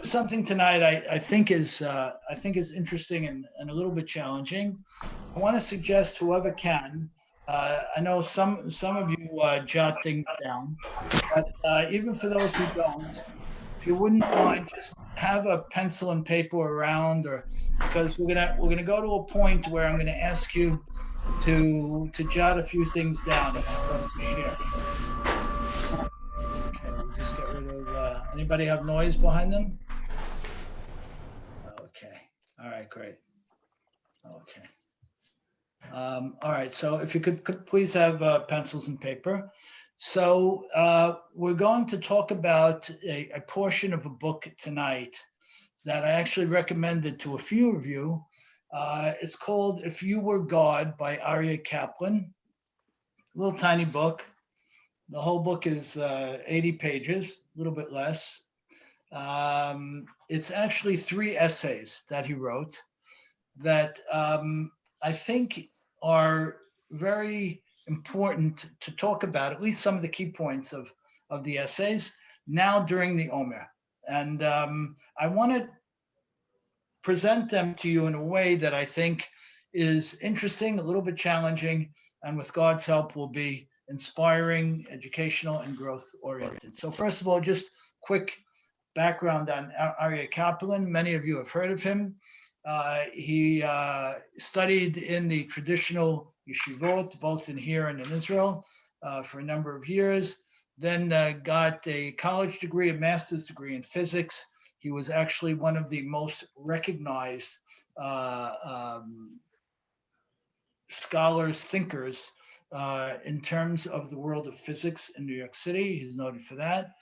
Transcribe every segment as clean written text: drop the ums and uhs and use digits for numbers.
something tonight I think is interesting and a little bit challenging. I want to suggest whoever can. I know some of you jot things down, but even for those who don't, if you wouldn't mind, just have a pencil and paper around, or because we're gonna go to a point where I'm gonna ask you to jot a few things down and for us to share. Okay, we'll just get rid of. Anybody have noise behind them? Okay. All right. Great. Okay. All right. So if you could please have pencils and paper. So we're going to talk about a portion of a book tonight that I actually recommended to a few of you. It's called "If You Were God" by Aryeh Kaplan. A little tiny book. The whole book is 80 pages, a little bit less. It's actually 3 essays that he wrote that I think are very important to talk about, at least some of the key points of the essays now during the Omer. And I want to present them to you in a way that I think is interesting, a little bit challenging, and with God's help will be inspiring, educational, and growth oriented. So first of all, just quick background on Aryeh Kaplan. Many of you have heard of him. He studied in the traditional yeshivot, both in here and in Israel, for a number of years. Then got a college degree, a master's degree in physics. He was actually one of the most recognized scholars, thinkers in terms of the world of physics in New York City. He's noted for that.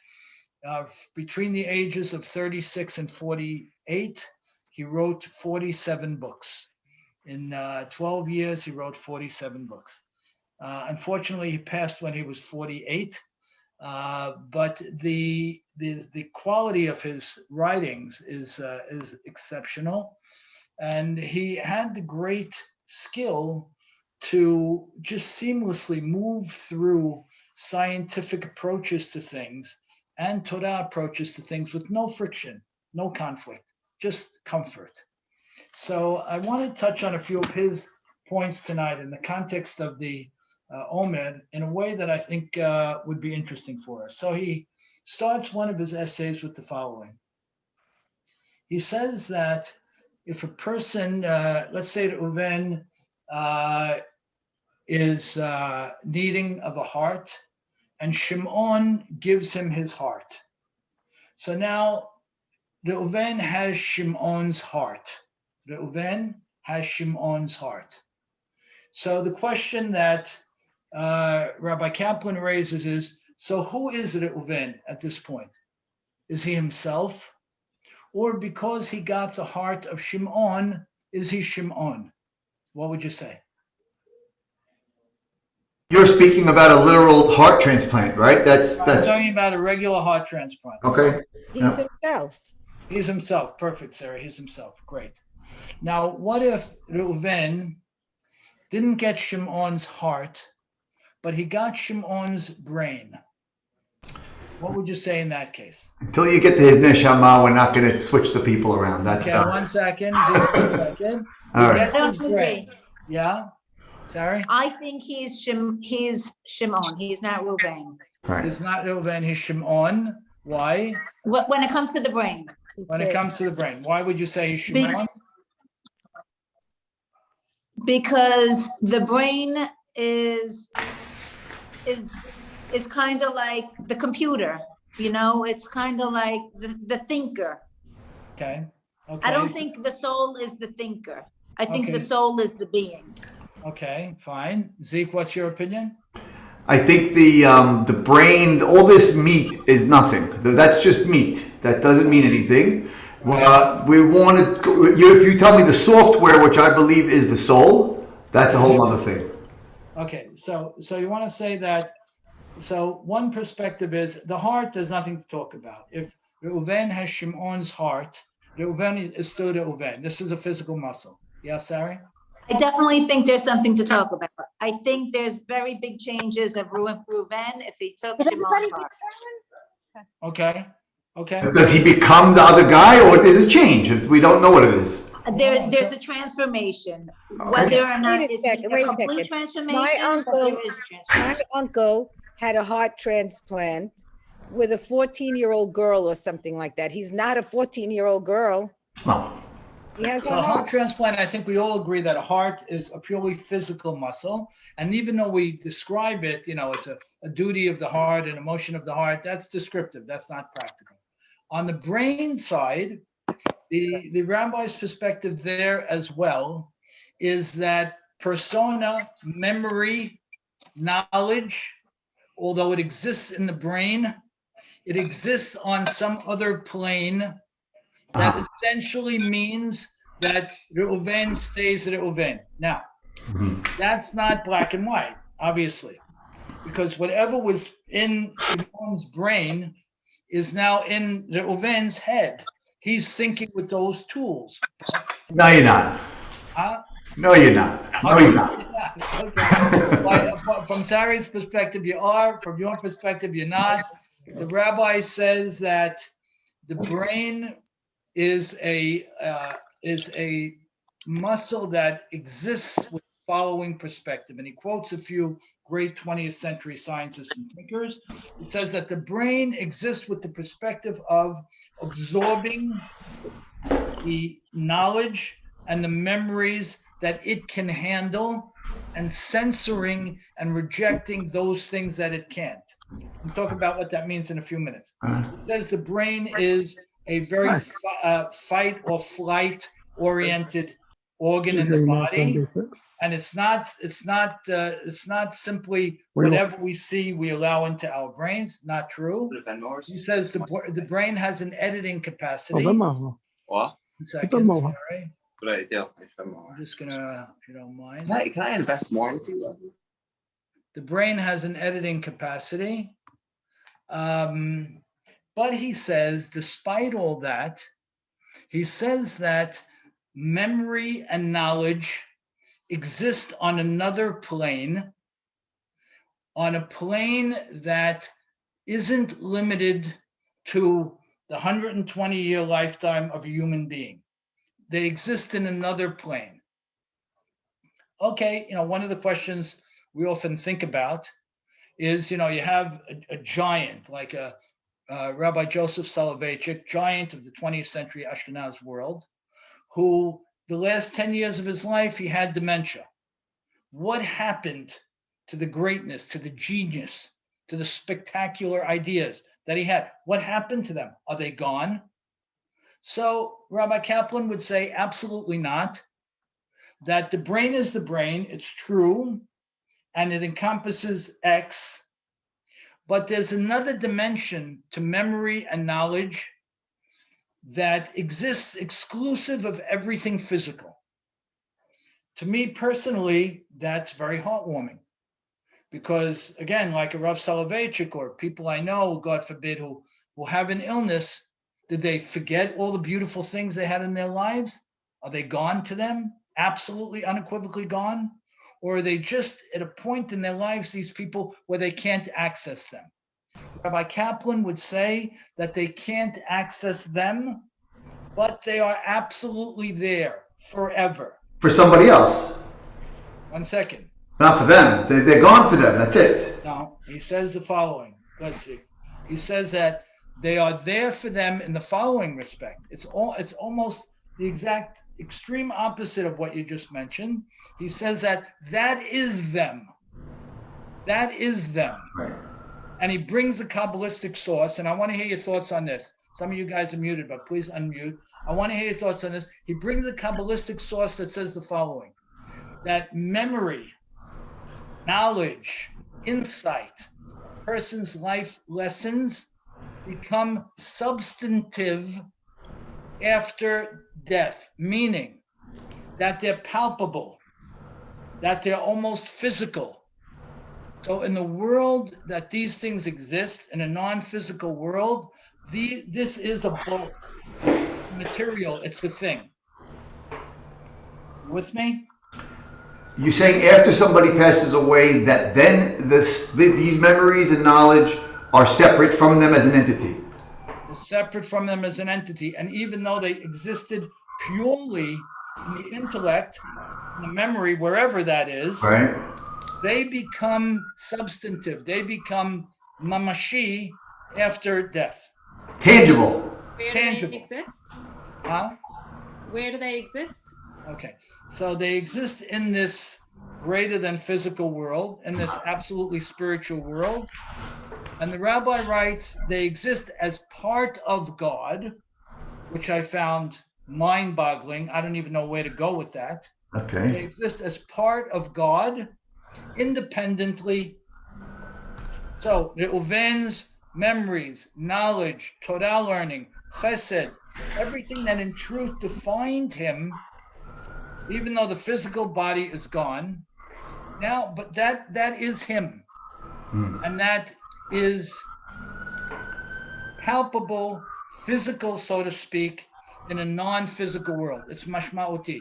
Between the ages of 36 and 48, he wrote 47 books. In 12 years, he wrote 47 books. Unfortunately, he passed when he was 48. But the quality of his writings is exceptional, and he had the great skill to just seamlessly move through scientific approaches to things and Torah approaches to things with no friction, no conflict, just comfort. So I want to touch on a few of his points tonight in the context of the Omer in a way that I think would be interesting for us. So he starts one of his essays with the following. He says that if a person, let's say that Reuven is needing of a heart, and Shimon gives him his heart. So now Reuven has Shimon's heart. Reuven has Shimon's heart. So the question that Rabbi Kaplan raises is, so who is Reuven at this point? Is he himself? Or because he got the heart of Shimon, is he Shimon? What would you say? You're speaking about a literal heart transplant, right? I'm talking about a regular heart transplant. Okay. He's himself. He's himself. Perfect, Sarah. He's himself. Great. Now, what if Reuven didn't get Shimon's heart, but he got Shimon's brain? What would you say in that case? Until you get to his neshama, we're not going to switch the people around. That's okay. fine. 1 second. 1 second. All right. Gets his brain. Yeah. Sorry. I think he's Shimon. He's not Reuven. Right. He's not Reuven. He's Shimon. Why? When it comes to the brain. When it comes to the brain, why would you say he's Shimon? Because the brain is kind of like the computer, it's kind of like the thinker. Okay. I don't think the soul is the thinker. I think the soul is the being. Okay, fine. Zeke, what's your opinion? I think the brain, all this meat is nothing. That's just meat. That doesn't mean anything. We wanted, if you tell me the software, which I believe is the soul, that's a whole other thing. Okay, so you want to say that, so one perspective is the heart, there's nothing to talk about. If Reuven has Shimon's heart, Reuven is still Reuven. This is a physical muscle. Yeah, Sari? I definitely think there's something to talk about. I think there's very big changes of Reuven if he took Shimon's heart. Okay. Does he become the other guy, or does it change? We don't know what it is. There's a transformation, whether or not Wait a it's second, a wait a complete second. transformation, but there is a transformation. My uncle had a heart transplant with a 14-year-old girl or something like that. He's not a 14-year-old girl. No. He has So a a heart heart. transplant, I think we all agree that a heart is a purely physical muscle. And even though we describe it, it's a duty of the heart, an emotion of the heart, that's descriptive. That's not practical. On the brain side, the rabbi's perspective there as well is that persona, memory, knowledge, although it exists in the brain, it exists on some other plane that essentially means that Reuven stays Reuven. Now, that's not black and white, obviously, because whatever was in Shimon's brain is now in Reuven's head. He's thinking with those tools. No, you're not. Huh? No, you're not. No, he's not. Okay. From Sari's perspective, you are. From your perspective, you're not. The rabbi says that the brain is a muscle that exists with the following perspective. And he quotes a few great 20th century scientists and thinkers. He says that the brain exists with the perspective of absorbing the knowledge and the memories that it can handle and censoring and rejecting those things that it can't. We'll talk about what that means in a few minutes. It says the brain is a very fight or flight oriented organ in the body, and it's not simply whatever we see we allow into our brains. Not true. He says the brain has an editing capacity. One second, sorry. I'm just gonna, if you don't mind. Can I invest more with you? The brain has an editing capacity. But he says, despite all that, he says that memory and knowledge exist on another plane, on a plane that isn't limited to the 120-year lifetime of a human being. They exist in another plane. Okay, one of the questions we often think about is, you have a giant like Rabbi Joseph Soloveitchik, giant of the 20th century Ashkenaz world, who the last 10 years of his life, he had dementia. What happened to the greatness, to the genius, to the spectacular ideas that he had? What happened to them? Are they gone? So Rabbi Kaplan would say, absolutely not. That the brain is the brain, it's true, and it encompasses X, but there's another dimension to memory and knowledge that exists exclusive of everything physical. To me personally, that's very heartwarming because, again, like a Rav Soloveitchik or people I know, God forbid, who will have an illness, did they forget all the beautiful things they had in their lives? Are they gone to them? Absolutely, unequivocally gone? Or are they just at a point in their lives, these people, where they can't access them? Rabbi Kaplan would say that they can't access them, but they are absolutely there forever. For somebody else. 1 second. Not for them. They're gone for them. That's it. No, he says the following. Let's see. He says that they are there for them in the following respect. It's almost the exact extreme opposite of what you just mentioned. He says that is them. That is them. Right. And he brings a Kabbalistic source, and I want to hear your thoughts on this. Some of you guys are muted, but please unmute. I want to hear your thoughts on this. He brings a Kabbalistic source that says the following, that memory, knowledge, insight, person's life lessons become substantive after death, meaning that they're palpable, that they're almost physical. So in the world that these things exist, in a non-physical world, this is a bulk material. It's a thing. With me? You saying after somebody passes away that then these memories and knowledge are separate from them as an entity? separate from them as an entity. And even though they existed purely in the intellect, in the memory, wherever that is, Right. they become substantive. They become mamashi after death. Tangible. Where do Tangible. they exist? Huh? Where do they exist? Okay. So they exist in this greater than physical world, in this absolutely spiritual world. And the rabbi writes they exist as part of God, which I found mind-boggling. I don't even know where to go with that. They Okay. exist as part of God, independently. So Reuven's memories, knowledge, Torah learning, chesed, everything that in truth defined him, even though the physical body is gone now, but that is him. And that is palpable, physical, so to speak, in a non-physical world. It's mashma'uti.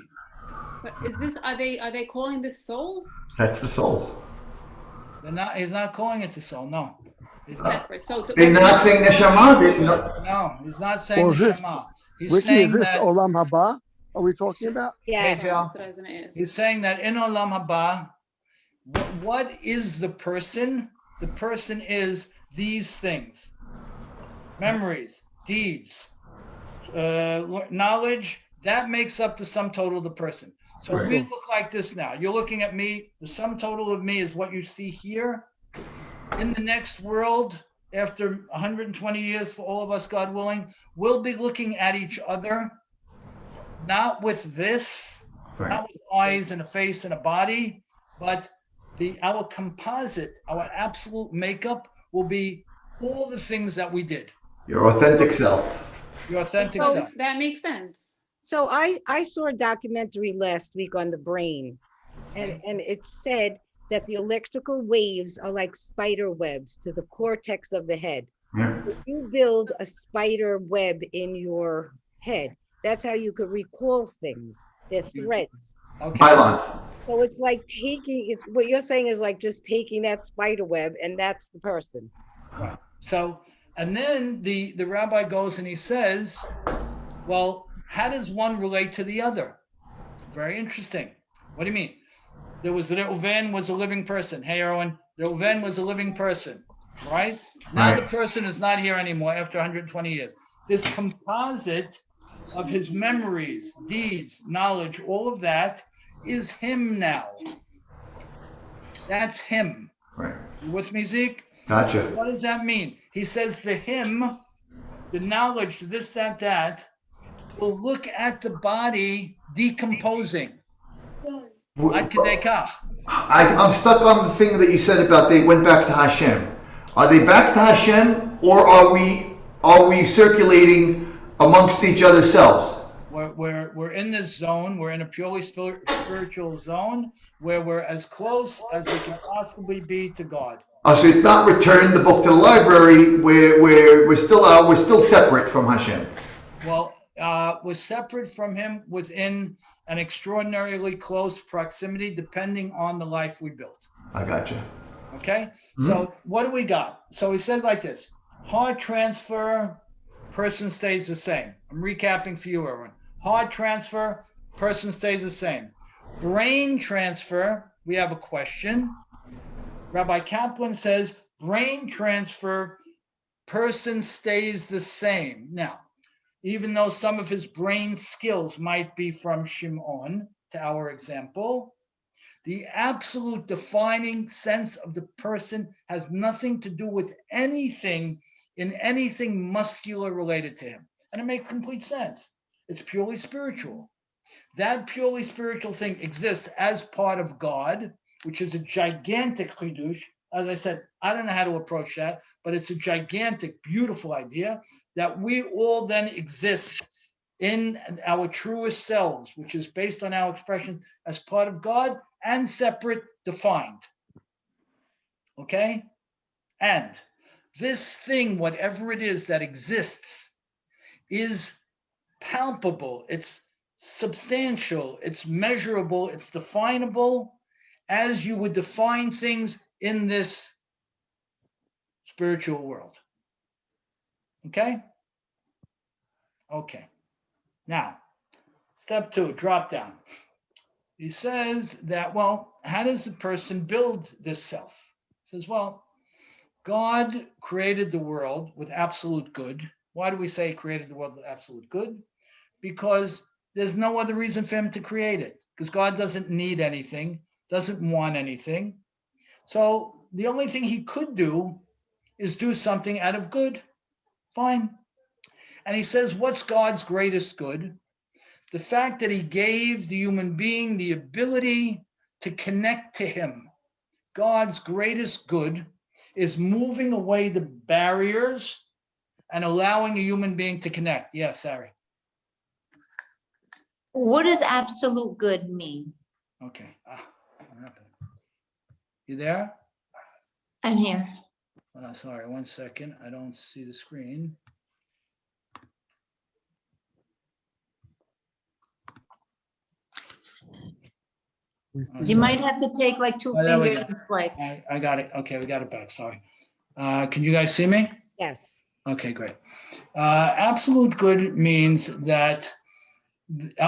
But is this, are they calling this soul? That's the soul. He's not calling it the soul. No. He's not. Separate. So They're not saying neshama. No, he's not saying Or is the this- Shema. He's Ricky, saying is this that. Olam Haba? Are we talking about? Yeah. Hey, Joe. That's what I was gonna ask. He's saying that in Olam Haba, what is the person? The person is these things: memories, deeds, knowledge. That makes up the sum total of the person. So if we Right. look like this now, you're looking at me. The sum total of me is what you see here. In the next world, after 120 years, for all of us, God willing, we'll be looking at each other, not with this, Right. not with eyes and a face and a body, but our composite, our absolute makeup will be all the things that we did. Your authentic self. Your authentic So self. that makes sense. So I saw a documentary last week on the brain, and it said that the electrical waves are like spider webs to the cortex of the head. Yeah. So if you build a spider web in your head, that's how you could recall things. They're threads. Okay. Pylon. So it's like it's what you're saying is like just taking that spider web and that's the person. So, and then the rabbi goes and he says, well, how does one relate to the other? Very interesting. What do you mean? Reuven was a living person. Hey, Erwin, Reuven was a living person, right? Now Right. the person is not here anymore after 120 years. This composite of his memories, deeds, knowledge, all of that is him now. That's him. Right. You with me, Zeke? Gotcha. What does that mean? He says the him, the knowledge, this, that, will look at the body decomposing. Ad kedei kach. I'm stuck on the thing that you said about they went back to Hashem. Are they back to Hashem, or are we circulating amongst each other's selves? We're in this zone. We're in a purely spiritual zone where we're as close as we can possibly be to God. Oh, so it's not return the book to the library where we're still separate from Hashem. Well, we're separate from Him within an extraordinarily close proximity, depending on the life we built. I gotcha. Okay, so what do we got? So he said like this: heart transfer, person stays the same. I'm recapping for you, Erwin. Heart transfer, person stays the same. Brain transfer, we have a question. Rabbi Kaplan says brain transfer, person stays the same. Now, even though some of his brain skills might be from Shimon, to our example, the absolute defining sense of the person has nothing to do with anything in anything muscular related to him. And it makes complete sense. It's purely spiritual. That purely spiritual thing exists as part of God, which is a gigantic chidush. As I said, I don't know how to approach that, but it's a gigantic, beautiful idea that we all then exist in our truest selves, which is based on our expression as part of God and separate, defined. Okay? And this thing, whatever it is that exists, is palpable, it's substantial, it's measurable, it's definable as you would define things in this spiritual world. Okay? Okay. Now, step 2, drop down. He says that, well, how does the person build this self? He says, well, God created the world with absolute good. Why do we say he created the world with absolute good? Because there's no other reason for him to create it, because God doesn't need anything, doesn't want anything. So the only thing he could do is do something out of good. Fine. And he says, what's God's greatest good? The fact that he gave the human being the ability to connect to him. God's greatest good is moving away the barriers and allowing a human being to connect. Yes, Sari. What does absolute good mean? Okay. What happened? You there? I'm here. Sorry, 1 second. I don't see the screen. You might have to take like 2 Oh, there we fingers go. and swipe. I got it. Okay, we got it back. Sorry. Can you guys see me? Yes. Okay, great. Absolute good means that,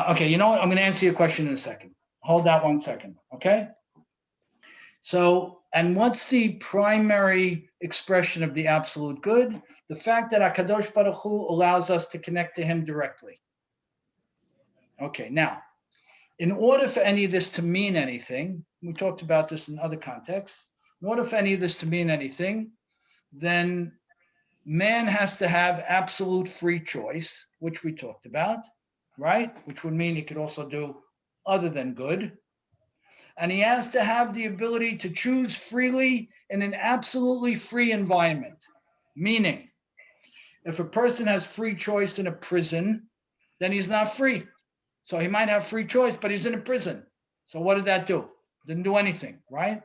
okay, you know what? I'm going to answer your question in a second. Hold that 1 second, okay? So, and what's the primary expression of the absolute good? The fact that HaKadosh Baruch Hu allows us to connect to him directly. Okay, now, in order for any of this to mean anything, we talked about this in other contexts, in order for any of this to mean anything, then man has to have absolute free choice, which we talked about, right? Which would mean he could also do other than good. And he has to have the ability to choose freely in an absolutely free environment. Meaning, if a person has free choice in a prison, then he's not free. So he might have free choice, but he's in a prison. So what did that do? Didn't do anything, right?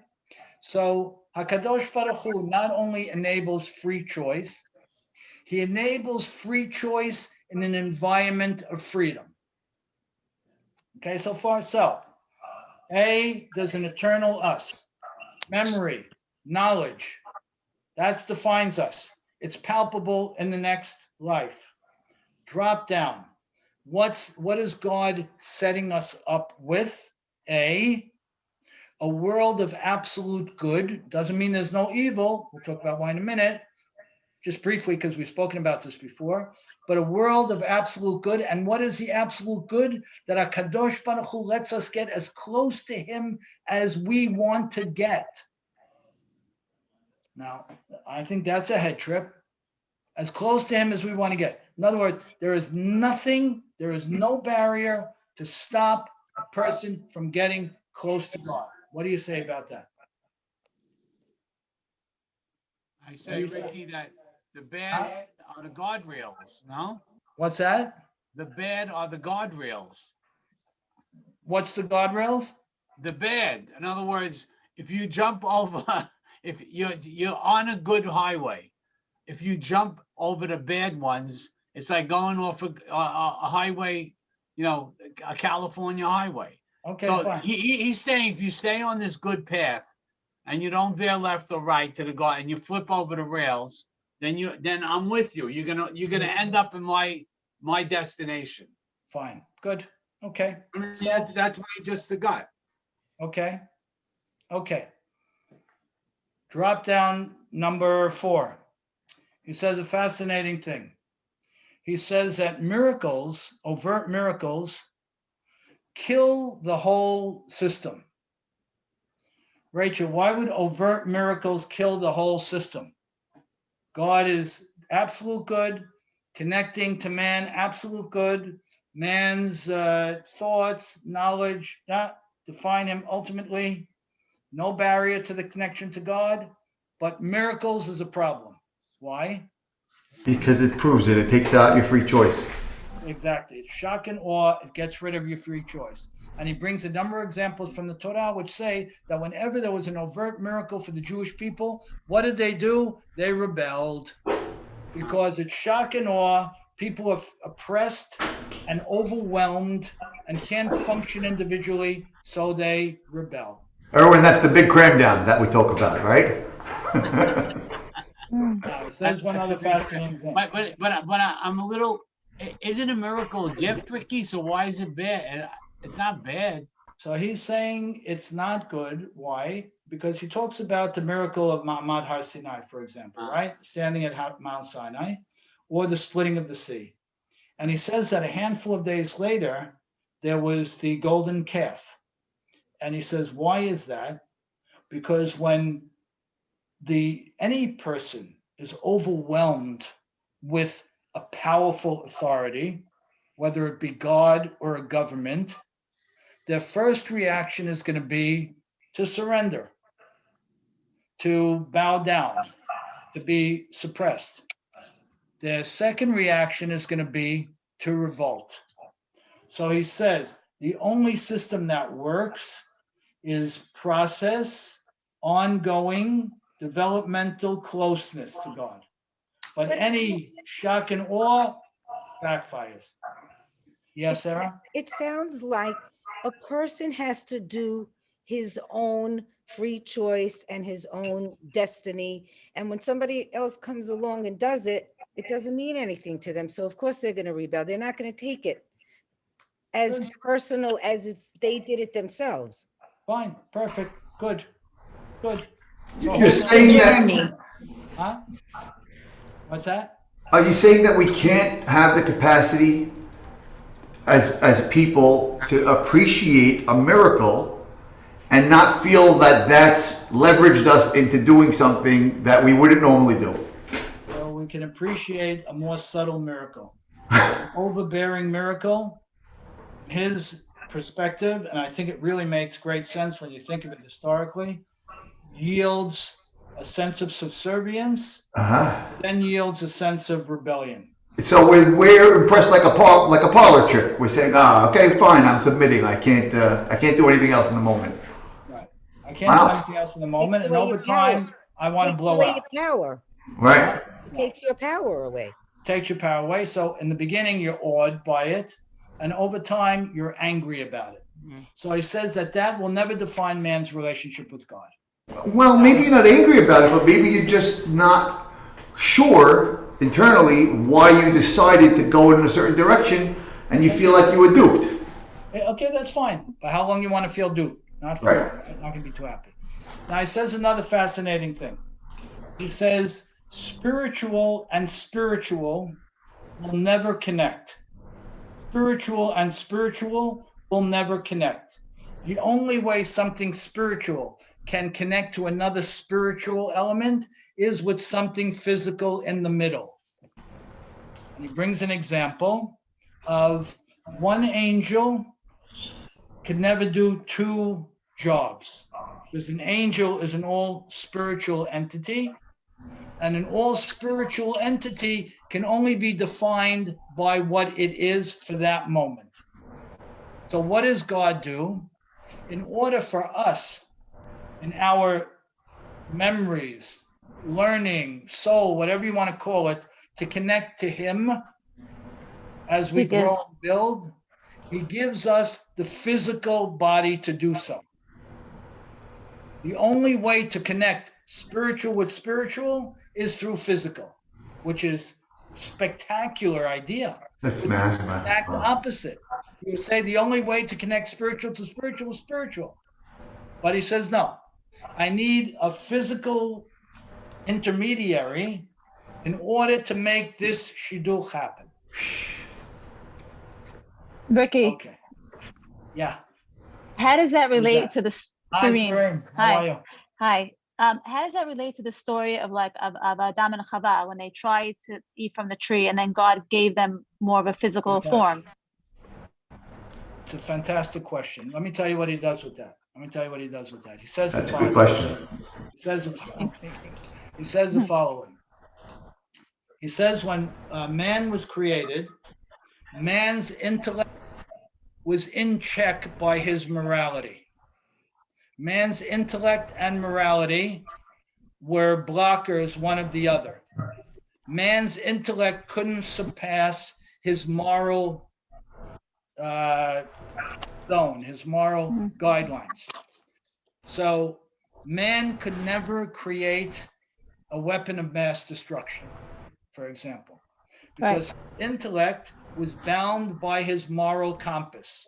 So HaKadosh Baruch Hu not only enables free choice, he enables free choice in an environment of freedom. Okay, so far so. A, there's an eternal us. Memory, knowledge, that defines us. It's palpable in the next life. Drop down. What is God setting us up with? A world of absolute good. Doesn't mean there's no evil. We'll talk about why in a minute, just briefly, because we've spoken about this before. But a world of absolute good. And what is the absolute good? That HaKadosh Baruch Hu lets us get as close to him as we want to get. Now, I think that's a head trip. As close to him as we want to get. In other words, there is no barrier to stop a person from getting close to God. What do you say about that? I say, Ricky, that the bad are the guardrails, no? What's that? The bad are the guardrails. What's the guardrails? The bad. In other words, if you jump over, if you're on a good highway, if you jump over the bad ones, it's like going off a highway, a California highway. Okay, so fine. He's saying if you stay on this good path and you don't veer left or right to the guard and you flip over the rails, then I'm with you. You're gonna end up in my destination. Fine. Good. Okay. That's what you just got. Okay. Drop down number 4. He says a fascinating thing. He says that miracles, overt miracles, kill the whole system. Rachel, why would overt miracles kill the whole system? God is absolute good, connecting to man, absolute good. Man's thoughts, knowledge, that define him ultimately. No barrier to the connection to God, but miracles is a problem. Why? Because it proves it. It takes out your free choice. Exactly. It's shock and awe. It gets rid of your free choice. And he brings a number of examples from the Torah which say that whenever there was an overt miracle for the Jewish people, what did they do? They rebelled. Because it's shock and awe. People are oppressed and overwhelmed and can't function individually, so they rebel. Erwin, that's the big cram down that we talk about, right? So there's one other fascinating thing. But I'm a little Isn't a miracle a gift, Ricky? So why is it bad? And it's not bad. So he's saying it's not good. Why? Because he talks about the miracle of Mount Har Sinai, for example, right? Standing at Mount Sinai, or the splitting of the sea. And he says that a handful of days later, there was the golden calf. And he says, why is that? Because when any person is overwhelmed with a powerful authority, whether it be God or a government, their first reaction is going to be to surrender, to bow down, to be suppressed. Their second reaction is going to be to revolt. So he says the only system that works is process, ongoing, developmental closeness to God. But any shock and awe backfires. Yes, Sarah? It sounds like a person has to do his own free choice and his own destiny. And when somebody else comes along and does it, it doesn't mean anything to them. So of course they're going to rebel. They're not going to take it as personal as if they did it themselves. Fine, perfect, good, good. You're saying that, Journey. Huh? What's that? are you saying that we can't have the capacity as people to appreciate a miracle and not feel that that's leveraged us into doing something that we wouldn't normally do? So we can appreciate a more subtle miracle. An overbearing miracle, his perspective, and I think it really makes great sense when you think of it historically, yields a sense of subservience, then yields a sense of rebellion. So we're impressed like a parlor trick. We're saying, okay, fine, I'm submitting. I can't do anything else in the moment. Right. I can't do anything else in the moment, and over time, I want to blow out. Takes away your power. Right. It takes your power away. Takes your power away. So in the beginning, you're awed by it, and over time, you're angry about it. So he says that will never define man's relationship with God. Well, maybe you're not angry about it, but maybe you're just not sure internally why you decided to go in a certain direction, and you feel like you were duped. Okay, that's fine. But how long you want to feel duped? Not forever. Right. Not going to be too happy. Now he says another fascinating thing. He says spiritual and spiritual will never connect. Spiritual and spiritual will never connect. The only way something spiritual can connect to another spiritual element is with something physical in the middle. And he brings an example of one angel can never do two jobs. Because an angel is an all spiritual entity, and an all spiritual entity can only be defined by what it is for that moment. So what does God do? In order for us, in our memories, learning, soul, whatever you want to call it, to connect to him as we grow and build, he gives us the physical body to do so. The only way to connect spiritual with spiritual is through physical, which is a spectacular idea. That's massive. The exact opposite. You would say the only way to connect spiritual to spiritual is spiritual. But he says, no, I need a physical intermediary in order to make this shidduch happen. Ricky. Okay. Yeah. How does that relate to the Serene? How are you? Hi. How does that relate to the story of Adam and Chava when they tried to eat from the tree and then God gave them more of a physical form? It's a fantastic question. Let me tell you what he does with that. He says that's a good question. He says the following. He says when man was created, man's intellect was in check by his morality. Man's intellect and morality were blockers one of the other. Man's intellect couldn't surpass his moral zone, his moral guidelines. So man could never create a weapon of mass destruction, for example. because intellect was bound by his moral compass.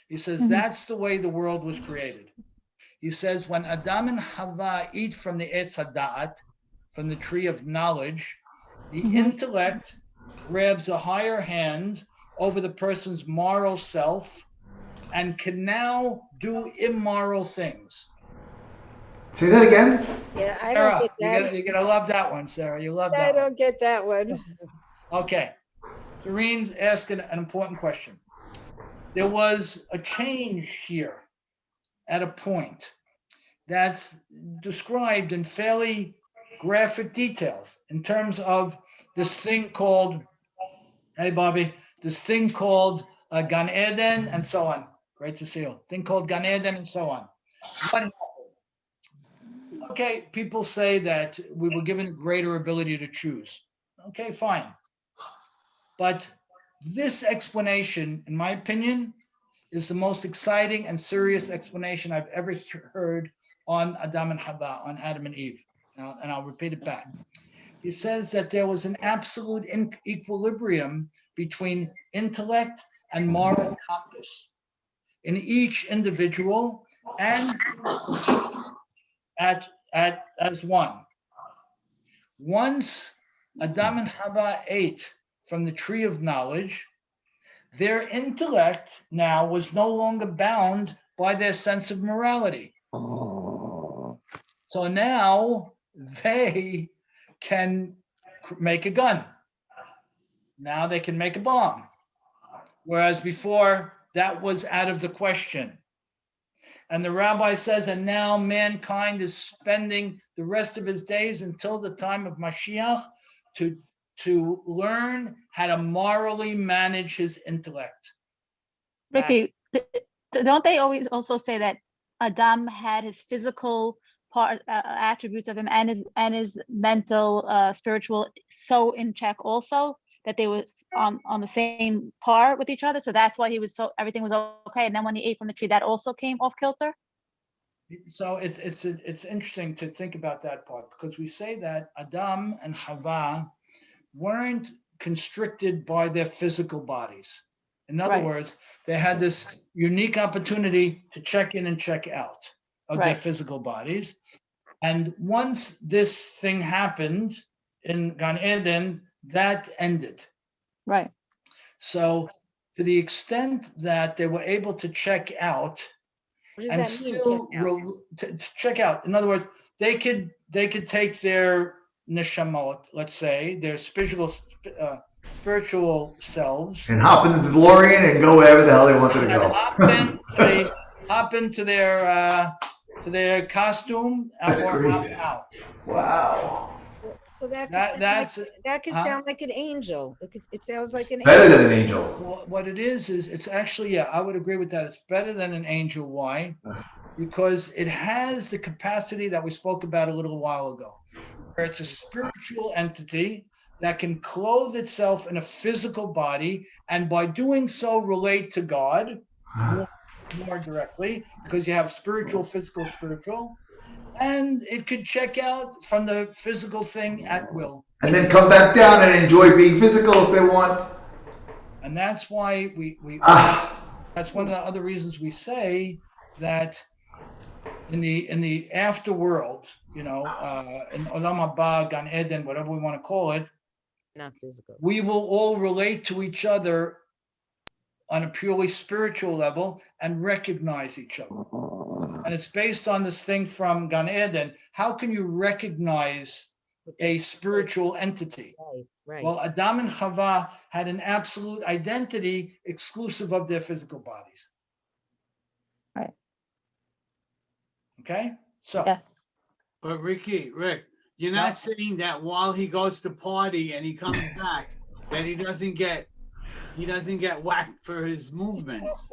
He says Mhm. that's the way the world was created. He says when Adam and Hava eat from the Etz HaDa'at, from the tree of knowledge, the Mhm. intellect grabs a higher hand over the person's moral self and can now do immoral things. Say that again. Yeah, I don't Sarah, get that. you're gonna love that one, Sarah. You love I that one. don't get that one. Okay. Doreen's asking an important question. There was a change here at a point that's described in fairly graphic details in terms of this thing called, hey, Bobby, this thing called Gan Eden and so on. Great to see you. Thing called Gan Eden and so on. What happened? Okay, people say that we were given greater ability to choose. Okay, fine. But this explanation, in my opinion, is the most exciting and serious explanation I've ever heard on Adam and Hava, on Adam and Eve. And I'll repeat it back. He says that there was an absolute equilibrium between intellect and moral compass in each individual and as one. Once Adam and Hava ate from the tree of knowledge, their intellect now was no longer bound by their sense of morality. Oh. So now they can make a gun. Now they can make a bomb. Whereas before, that was out of the question. And the rabbi says, and now mankind is spending the rest of his days until the time of Mashiach to learn how to morally manage his intellect. Ricky, don't they always also say that Adam had his physical part attributes of him and his mental, spiritual so in check also, that they was on the same par with each other, so that's why everything was okay, and then when he ate from the tree, that also came off kilter? So it's interesting to think about that part, because we say that Adam and Hava weren't constricted by their physical bodies. In other Right. words, they had this unique opportunity to check in and check out of their Right. physical bodies. And once this thing happened in Gan Eden, that ended. Right. So to the extent that they were able to check out What does and that mean? still to check out. In other words, they could take their neshamot, let's say, their spiritual selves, And hop in the DeLorean and go wherever the hell they wanted to and go. hop into their costume or hop out. Wow. So that could huh? sound like an angel. It sounds like an Better angel. than an angel. Well, what it is it's actually, yeah, I would agree with that. It's better than an angel. Why? Because it has the capacity that we spoke about a little while ago, where it's a spiritual entity that can clothe itself in a physical body, and by doing so relate to God more directly, because you have spiritual, physical, spiritual, and it could check out from the physical thing at will. And then come back down and enjoy being physical if they want. And that's why we that's one of the other reasons we say that in the afterworld, in Olam Haba, Gan Eden, whatever we want to call it, Not physical. we will all relate to each other on a purely spiritual level and recognize each other. And it's based on this thing from Gan Eden. How can you recognize a spiritual entity? Right. Well, Adam and Chava had an absolute identity exclusive of their physical bodies. Right. Okay? So, Yes. But Rick, you're not saying that while he goes to party and he comes back, that he doesn't get whacked for his movements.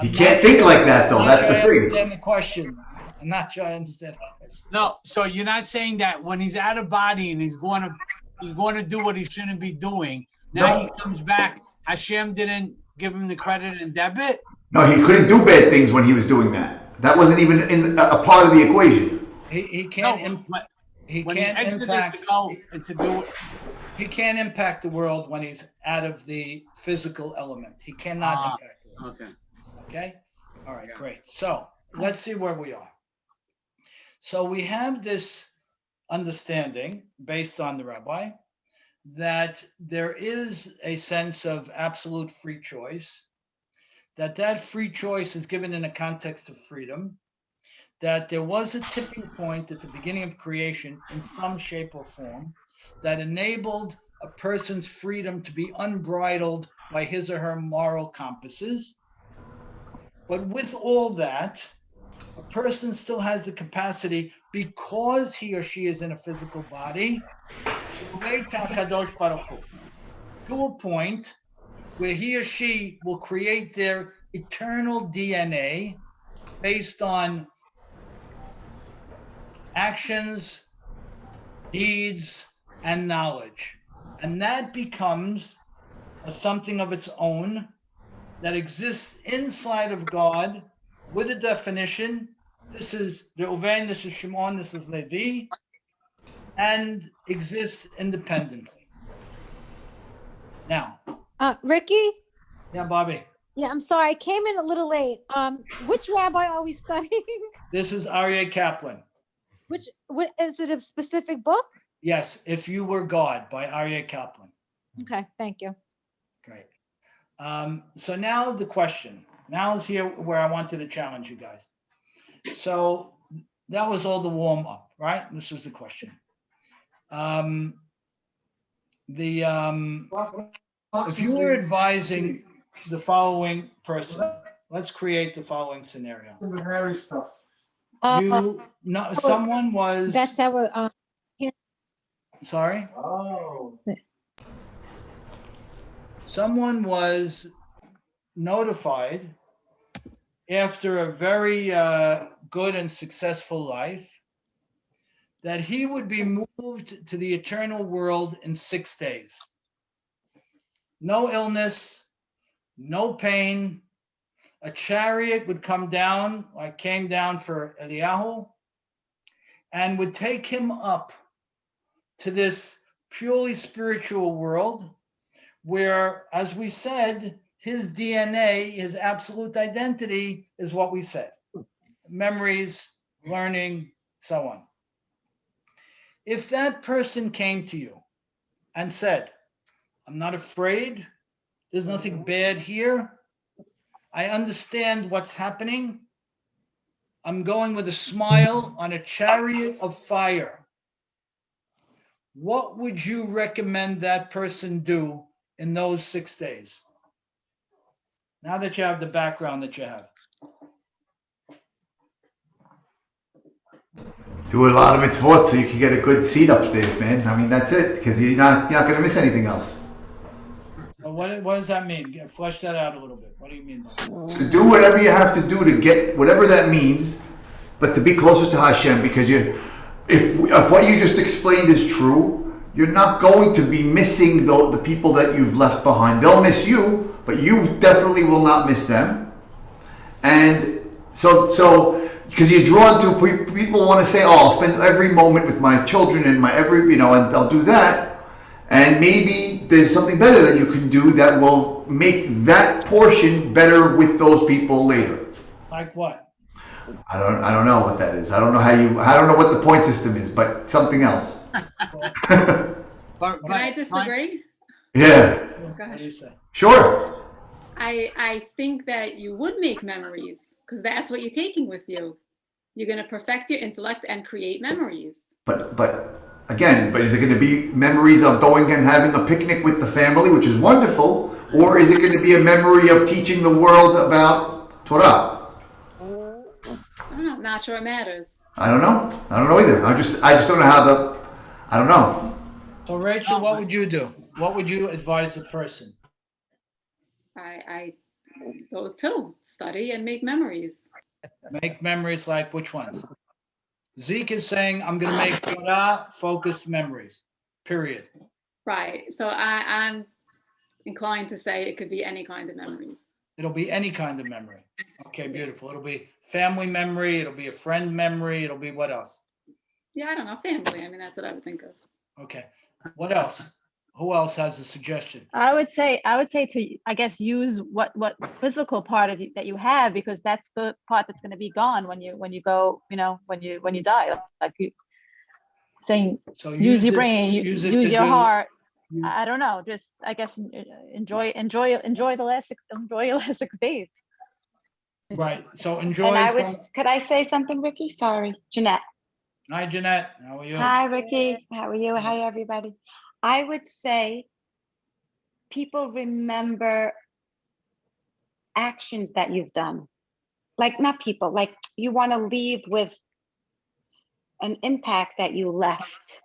He can't think like that, though. That's the I thing. understand the question. I'm not sure I understand the question. No, so you're not saying that when he's out of body and he's going to do what he shouldn't be doing. Now he comes back. Hashem didn't give him the credit and debit. No, he couldn't do bad things when he was doing that. That wasn't even a part of the equation. He can't. No, when he can't exited impact. to go and to do it. He can't impact the world when he's out of the physical element. He cannot Ah, impact the world. okay. Okay? All right, Yeah. great. So let's see where we are. So we have this understanding based on the rabbi that there is a sense of absolute free choice, that free choice is given in a context of freedom, that there was a tipping point at the beginning of creation in some shape or form that enabled a person's freedom to be unbridled by his or her moral compasses. But with all that, a person still has the capacity, because he or she is in a physical body, to relate to HaKadosh Baruch Hu, to a point where he or she will create their eternal DNA based on actions, deeds, and knowledge. And that becomes something of its own that exists inside of God with a definition. This is Reuven, this is Shimon, this is Levi, and exists independently. Now, Ricky? yeah, Bobby, Yeah, I'm sorry, I came in a little late. Which rabbi are we studying? this is Aryeh Kaplan. What is it, a specific book? Yes, If You Were God by Aryeh Kaplan. Okay, thank you. Great. So now the question. Now is here where I wanted to challenge you guys. So that was all the warm up, right? This is the question. If you were advising the following person, let's create the following scenario. Harry stuff. Someone was. That's our, Sorry? Oh. Someone was notified after a very good and successful life that he would be moved to the eternal world in 6 days. No illness, no pain. A chariot would come down, like came down for Eliyahu, and would take him up to this purely spiritual world where, as we said, his DNA, his absolute identity is what we said. Memories, learning, so on. If that person came to you and said, I'm not afraid, there's nothing bad here, I understand what's happening, I'm going with a smile on a chariot of fire, what would you recommend that person do in those 6 days? Now that you have the background that you have. Do a lot of mitzvot so you can get a good seat upstairs, man. I mean, that's it, because you're not going to miss anything else. What does that mean? Flesh that out a little bit. What do you mean by that? To do whatever you have to do to get whatever that means, but to be closer to Hashem, because if what you just explained is true, you're not going to be missing the people that you've left behind. They'll miss you, but you definitely will not miss them. And so because you're drawn to, people want to say, oh, I'll spend every moment with my children and and I'll do that. And maybe there's something better that you can do that will make that portion better with those people later. Like what? I don't know what that is. I don't know what the point system is, but something else. Can I disagree? Yeah. What do you say? Sure. I think that you would make memories because that's what you're taking with you. You're going to perfect your intellect and create memories. But is it going to be memories of going and having a picnic with the family, which is wonderful, or is it going to be a memory of teaching the world about Torah? I don't know. Not sure it matters. I don't know either. I just don't know I don't know. So Rachel, what would you do? What would you advise the person? I those two, study and make memories. Make memories like which ones? Zeke is saying, I'm going to make Torah-focused memories, period. Right. So I'm inclined to say it could be any kind of memories. It'll be any kind of memory. Okay, beautiful. It'll be family memory. It'll be a friend memory. It'll be what else? Yeah, I don't know. Family. I mean, that's what I would think of. Okay. What else? Who else has a suggestion? I would say to, I guess, use what physical part of you that you have, because that's the part that's going to be gone when you go, when you die. Like you saying, So use your brain, use it use to your do. heart. you- I don't know. Just, I guess, enjoy the last enjoy your last 6 days. Right, so And enjoy. I would, could I say something, Ricky? Sorry, Jeanette. Hi, Jeanette, how are you? Hi, Ricky. How are you? Hi, everybody. I would say people remember actions that you've done. Like, not people, like you want to leave with an impact that you left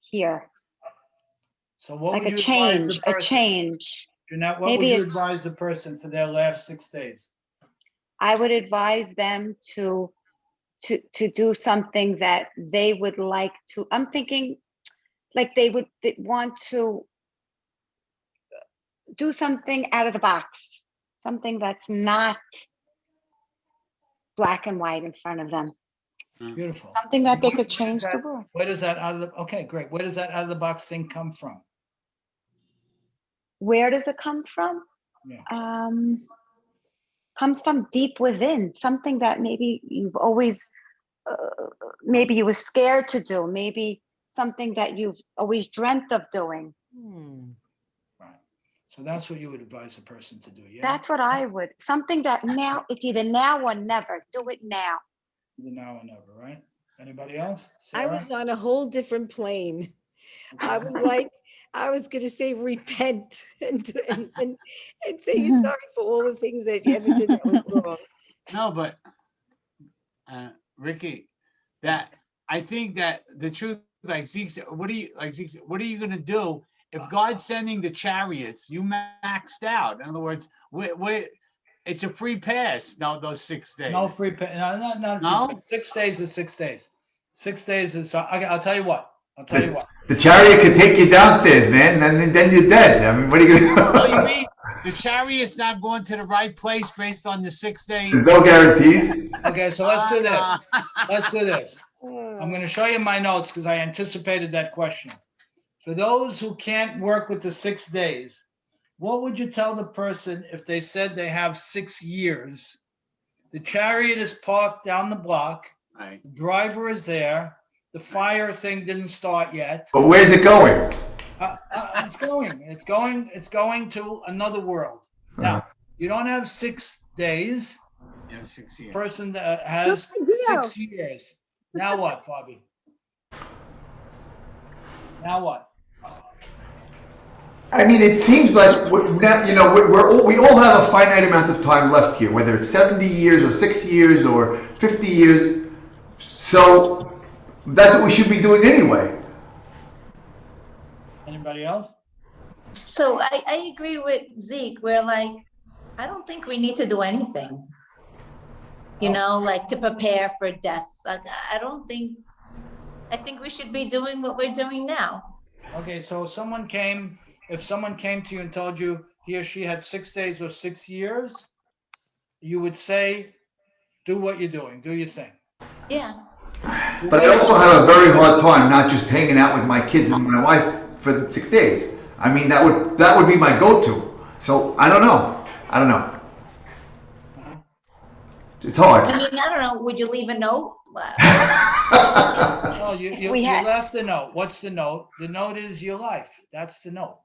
here, So what like would a you advise the change, a person? change. Jeanette, what would Maybe you it- advise the person for their last 6 days? I would advise them to do something that they would like to. I'm thinking like they want to do something out of the box, something that's not black and white in front of them, Beautiful. something that they could Where does change the that- world. Where does that out of the, okay, great. Where does that out of the box thing come from? Where does it come from? Yeah. Comes from deep within, something that maybe you've always, maybe you were scared to do, maybe something that you've always dreamt of doing. Right. So that's what you would advise a person to do, yeah? That's what I would, something that now, it's either now or never. Do it now. The now or never, right? Anybody else? I Sarah? was on a whole different plane. I was like, I was gonna say repent and say you're sorry for all the things that you ever did that was wrong. No, but Ricky, that I think that the truth, like Zeke said, what are you gonna do if God's sending the chariots? You maxed out. In other words, it's a free pass. No, those 6 days. No free pay, no, not No? free pay. 6 days is 6 days. 6 days is, I'll tell you what, The chariot could take you downstairs, man, and then you're dead. I mean, what are you gonna Oh, you do? mean the chariot's not going to the right place based on the 6 days? There's no guarantees. Okay, so let's do this. Ah. Let's do this. I'm going to show you my notes because I anticipated that question. For those who can't work with the 6 days, what would you tell the person if they said they have 6 years? The chariot is parked down the block. Right. The driver is there. The fire thing didn't start yet. But where's it going? It's going to another world. Now, you don't have 6 days. Yeah, 6 years. Person that has Good idea. 6 years. Now what, Bobby? Now what? I mean, it seems like we all have a finite amount of time left here, whether it's 70 years or 6 years or 50 years. So that's what we should be doing anyway. Anybody else? So I agree with Zeke. We're like, I don't think we need to do anything. You know, like to prepare for death. Like, I think we should be doing what we're doing now. Okay, so if someone came to you and told you he or she had 6 days or 6 years, you would say, do what you're doing, do your thing. Yeah. But I also have a very hard time not just hanging out with my kids and my wife for 6 days. I mean, that would be my go-to. So I don't know. It's hard. I mean, I don't know. Would you leave a note? No, you left the note. What's the note? The note is your life. That's the note.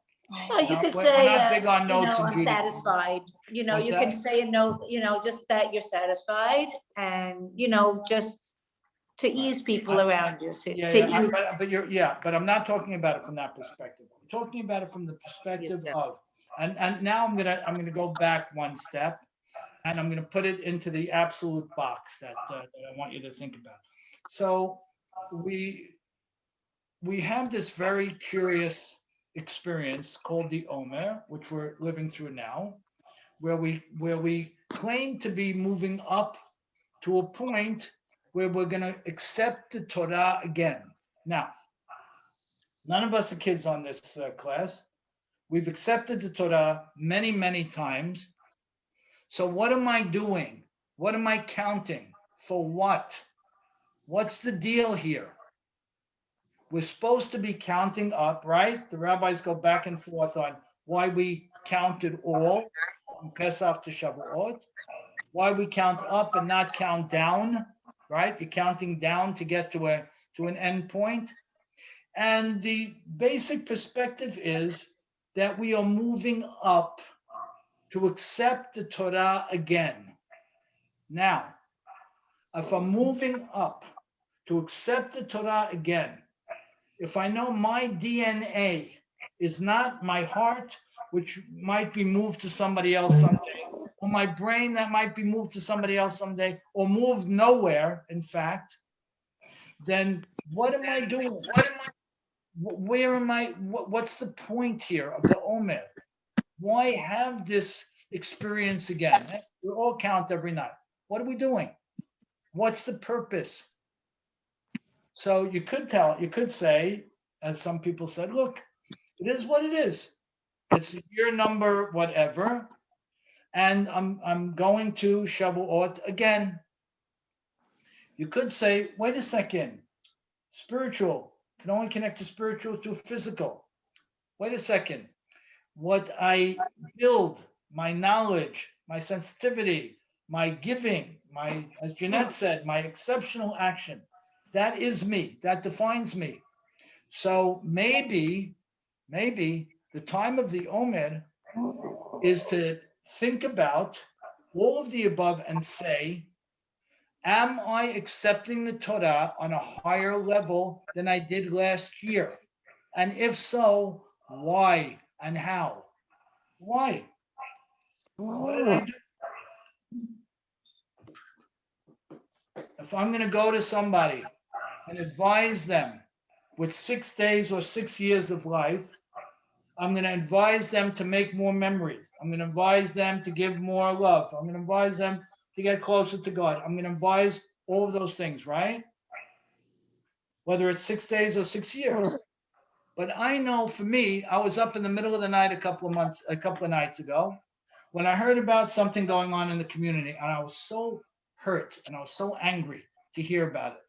Well, you could We're say, not big on notes in I'm Judaism. satisfied. You know, What's you can that? say a note, just that you're satisfied and, just to ease people around you, to ease. But I'm not talking about it from that perspective. I'm talking about it from the perspective of, and now I'm gonna go back one step, and I'm gonna put it into the absolute box that I want you to think about. So we have this very curious experience called the Omer, which we're living through now, where we claim to be moving up to a point where we're going to accept the Torah again. Now, none of us are kids on this class. We've accepted the Torah many, many times. So what am I doing? What am I counting? For what? What's the deal here? we're supposed to be counting up, right? The rabbis go back and forth on why we counted all from Pesach to Shavuot, why we count up and not count down, right? You're counting down to get to an end point. And the basic perspective is that we are moving up to accept the Torah again. Now, if I'm moving up to accept the Torah again, if I know my DNA is not my heart, which might be moved to somebody else someday, or my brain that might be moved to somebody else someday, or moved nowhere, in fact, then what am I doing? Where am I? What's the point here of the Omer? Why have this experience again? We all count every night. What are we doing? What's the purpose? So you could say, as some people said, look, it is what it is. It's year number whatever, and I'm going to Shavuot again. You could say, wait a second, spiritual can only connect to spiritual to physical. Wait a second, what I build, my knowledge, my sensitivity, my giving, my, as Jeanette said, my exceptional action, that is me, that defines me. So maybe the time of the Omer is to think about all of the above and say, am I accepting the Torah on a higher level than I did last year? And if so, why and how? Why? What did I do? If I'm going to go to somebody and advise them with 6 days or 6 years of life, I'm going to advise them to make more memories. I'm going to advise them to give more love. I'm going to advise them to get closer to God. I'm going to advise all of those things, right? Whether it's 6 days or 6 years. But I know for me, I was up in the middle of the night a couple of nights ago, when I heard about something going on in the community, and I was so hurt and I was so angry to hear about it.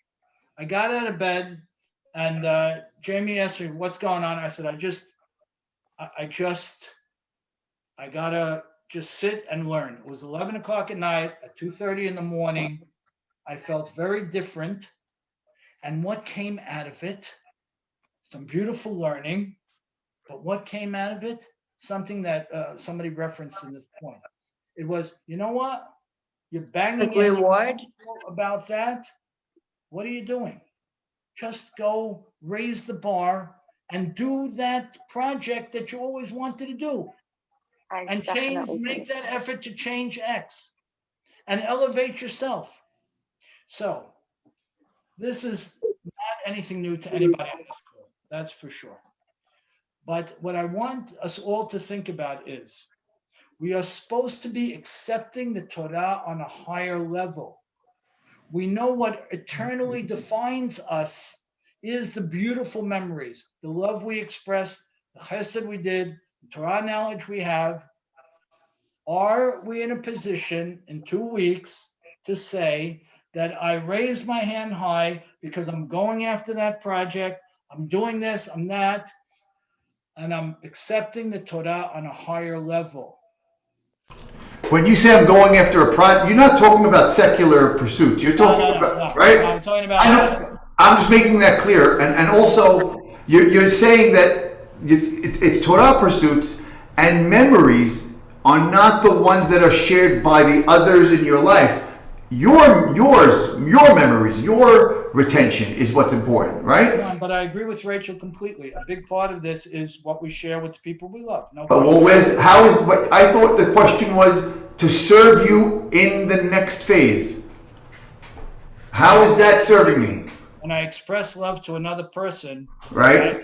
I got out of bed, and Jamie asked me, what's going on? I said, I gotta just sit and learn. It was 11 o'clock at night. At 2:30 in the morning, I felt very different. And what came out of it? Some beautiful learning. But what came out of it? Something that somebody referenced in this point. It was, you know what? You're banging Like reward. about that. What are you doing? Just go raise the bar and do that project that you always wanted to do. And make that effort to change X and elevate yourself. So this is not anything new to anybody on this call, that's for sure. But what I want us all to think about is we are supposed to be accepting the Torah on a higher level. We know what eternally defines us is the beautiful memories, the love we expressed, the chesed we did, the Torah knowledge we have. Are we in a position in 2 weeks to say that I raised my hand high because I'm going after that project, I'm doing this, I'm that, and I'm accepting the Torah on a higher level? When you say I'm going after a project, you're not talking about secular pursuits. You're talking about, right? No, I'm talking about. I know. I'm just making that clear. And also, you're saying that it's Torah pursuits and memories are not the ones that are shared by the others in your life. Your memories, your retention is what's important, right? But I agree with Rachel completely. A big part of this is what we share with the people we love. No. Well, I thought the question was to serve you in the next phase. How is that serving me? When I express love to another person, right?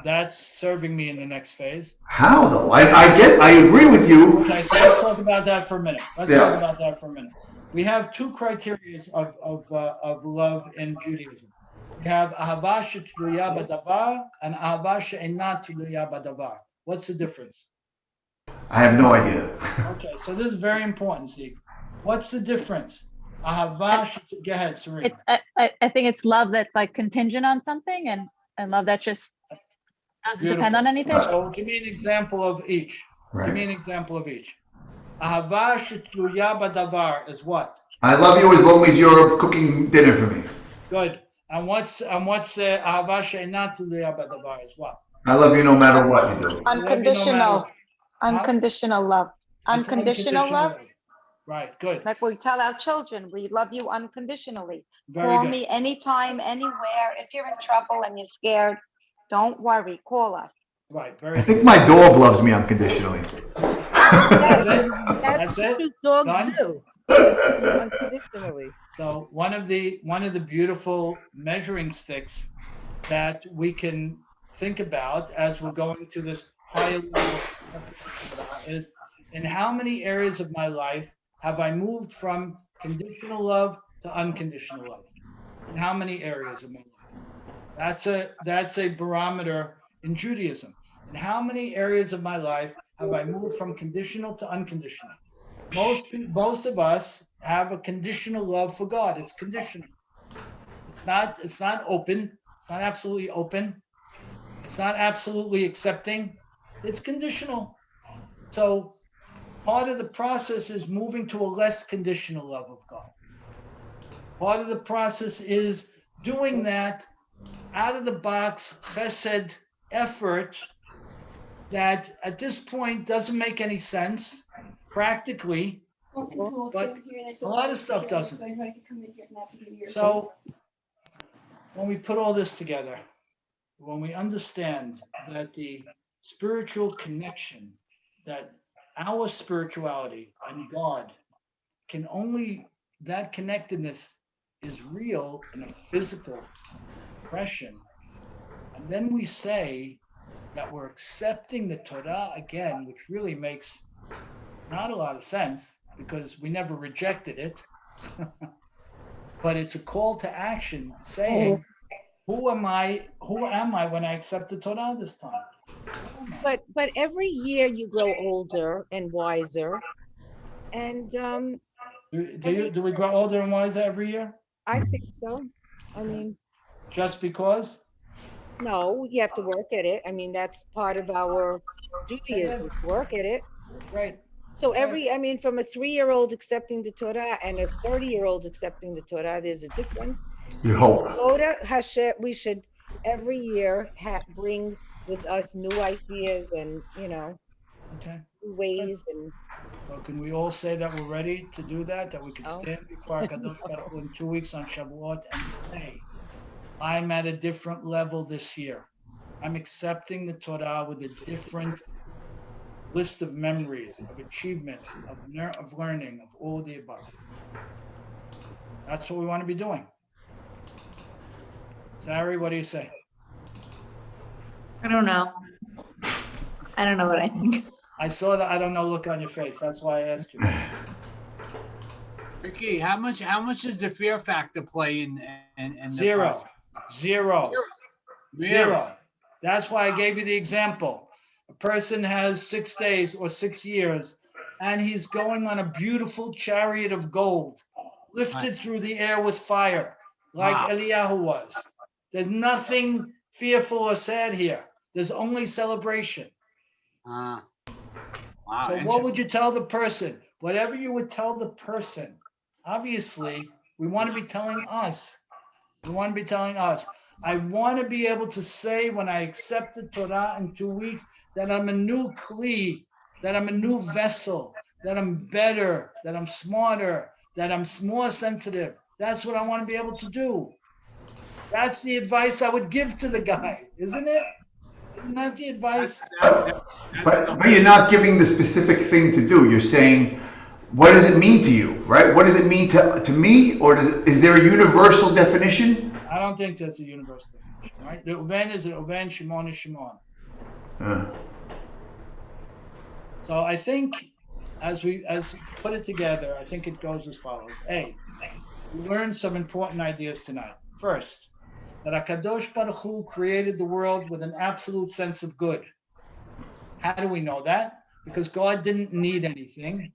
That's serving me in the next phase. How though? I agree with you. Okay, so let's talk about that for a minute. We have two criteria of love in Judaism. We have ahava she'tluya b'davar and ahava she'ena tluya b'davar. What's the difference? I have no idea. Okay, so this is very important, Zeke. What's the difference? Ahava, go ahead, Serena. I think it's love that's like contingent on something, and love that just doesn't depend on anything. So give me an example of each. Give me an example of each. Ahava shetluya badavar is what? I love you as long as you're cooking dinner for me. Good. And what's ahava she'ena tluya badavar is what? I love you no matter what you do. Unconditional, Huh? unconditional love. It's Unconditional love, Right, good. like we tell our children, we love you unconditionally. Very Call good. me anytime, anywhere. If you're in trouble and you're scared, don't worry, call us. Right, very I good. think my dog loves me unconditionally. That's it? That's That's it? what dogs Done? do. Unconditionally. So one of the beautiful measuring sticks that we can think about as we're going to this higher level is, in how many areas of my life have I moved from conditional love to unconditional love? In how many areas of my life? That's a barometer in Judaism. In how many areas of my life have I moved from conditional to unconditional? Most of us have a conditional love for God. It's conditional. It's not open. It's not absolutely open. It's not absolutely accepting. It's conditional. So part of the process is moving to a less conditional love of God. Part of the process is doing that out of the box chesed effort that at this point doesn't make any sense practically, but a lot of stuff doesn't. So when we put all this together, when we understand that the spiritual connection, that our spirituality and God can only, that connectedness is real in a physical expression. And then we say that we're accepting the Torah again, which really makes not a lot of sense because we never rejected it. But it's a call to action saying, who am I when I accept the Torah this time? But every year you grow older and wiser. And Do we grow older and wiser every year? I think so. I mean, Just because? no, you have to work at it. I mean, that's part of our Judaism, work at it. Right. So I mean, from a 3-year-old accepting the Torah and a 30-year-old accepting the Torah, there's a difference. You hope. Go to Hashem, we should every year bring with us new ideas and, Okay. new ways. And So can we all say that we're ready to do that? That we can No. stand before our Kadosh Baruch Hu in 2 weeks on Shavuot and say, I'm at a different level this year. I'm accepting the Torah with a different list of memories, of achievements, of learning, of all of the above. That's what we want to be doing. Zari, what do you say? I don't know. I don't know what I think. I saw the I don't know look on your face. That's why I asked you. Vicky, how much does the fear factor play in the Zero. process? Zero. Really? Zero. That's why I gave you the example. A person has 6 days or 6 years, and he's going on a beautiful chariot of gold, lifted through the air with fire, like Eliyahu was. There's nothing fearful or sad here. There's only celebration. Wow. So what would you tell the person? Whatever you would tell the person, obviously, we want to be telling us. We want to be telling us. I want to be able to say when I accept the Torah in 2 weeks that I'm a new kli, that I'm a new vessel, that I'm better, that I'm smarter, that I'm more sensitive. That's what I want to be able to do. That's the advice I would give to the guy, isn't it? Isn't that the advice? But you're not giving the specific thing to do. You're saying, what does it mean to you, right? What does it mean to me? Or is there a universal definition? I don't think that's a universal definition, right? The Uven is an Uven, Shimon is Shimon. So I think as put it together, I think it goes as follows. A, we learned some important ideas tonight. First, that HaKadosh Baruch Hu created the world with an absolute sense of good. How do we know that? Because God didn't need anything.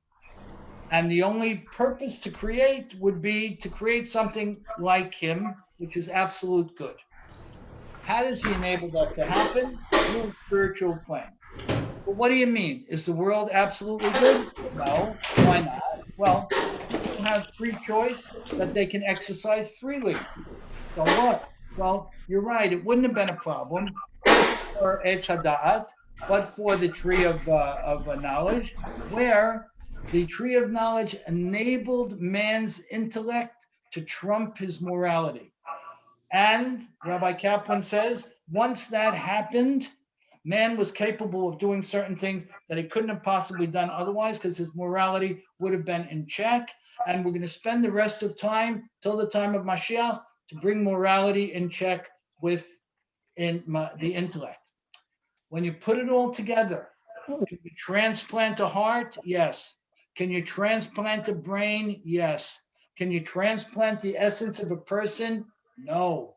And the only purpose to create would be to create something like him, which is absolute good. How does he enable that to happen? Through a spiritual plane. But what do you mean? Is the world absolutely good? No. Why not? Well, people have free choice that they can exercise freely. So what? Well, you're right. It wouldn't have been a problem if for Eitz Hada'at, but for the tree of knowledge, where the tree of knowledge enabled man's intellect to trump his morality. And Rabbi Kaplan says, once that happened, man was capable of doing certain things that he couldn't have possibly done otherwise because his morality would have been in check. And we're going to spend the rest of time till the time of Mashiach to bring morality in check with the intellect. When you put it all together, can you transplant a heart? Yes. Can you transplant a brain? Yes. Can you transplant the essence of a person? No.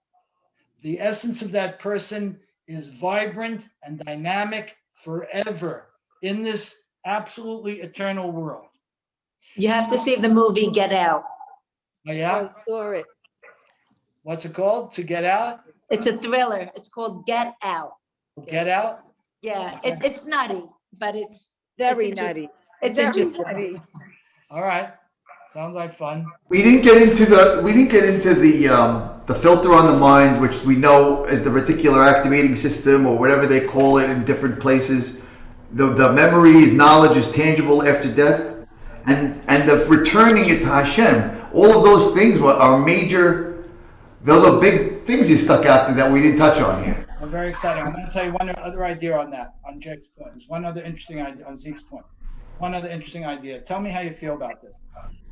The essence of that person is vibrant and dynamic forever in this absolutely eternal world. You have to see the movie Get Out. Oh, yeah? I saw it. What's it called? To Get Out? It's a thriller. It's called Get Out. Get Out? Yeah, it's nutty, but it's Very interesting. nutty. It's Very interesting. nutty. All right. Sounds like fun. We didn't get into the filter on the mind, which we know as the reticular activating system or whatever they call it in different places. The memory is knowledge is tangible after death, and the returning it to Hashem. All of those things are major. Those are big things you stuck out there that we didn't touch on here. I'm very excited. I'm going to tell you one other idea on that, on Jake's point. There's one other interesting idea on Zeke's point. One other interesting idea. Tell me how you feel about this.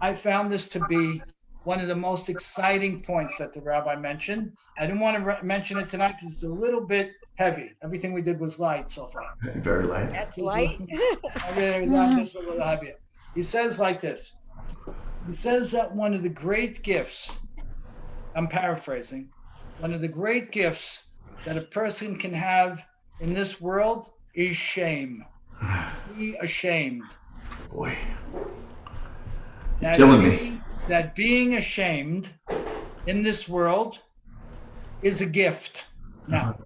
I found this to be one of the most exciting points that the rabbi mentioned. I didn't want to mention it tonight because it's a little bit heavy. Everything we did was light so far. Very light. That's light. This is a little heavier. He says like this. He says that one of the great gifts, I'm paraphrasing, one of the great gifts that a person can have in this world is shame. Be ashamed. Boy, That killing me. That being ashamed in this world is a gift. Now,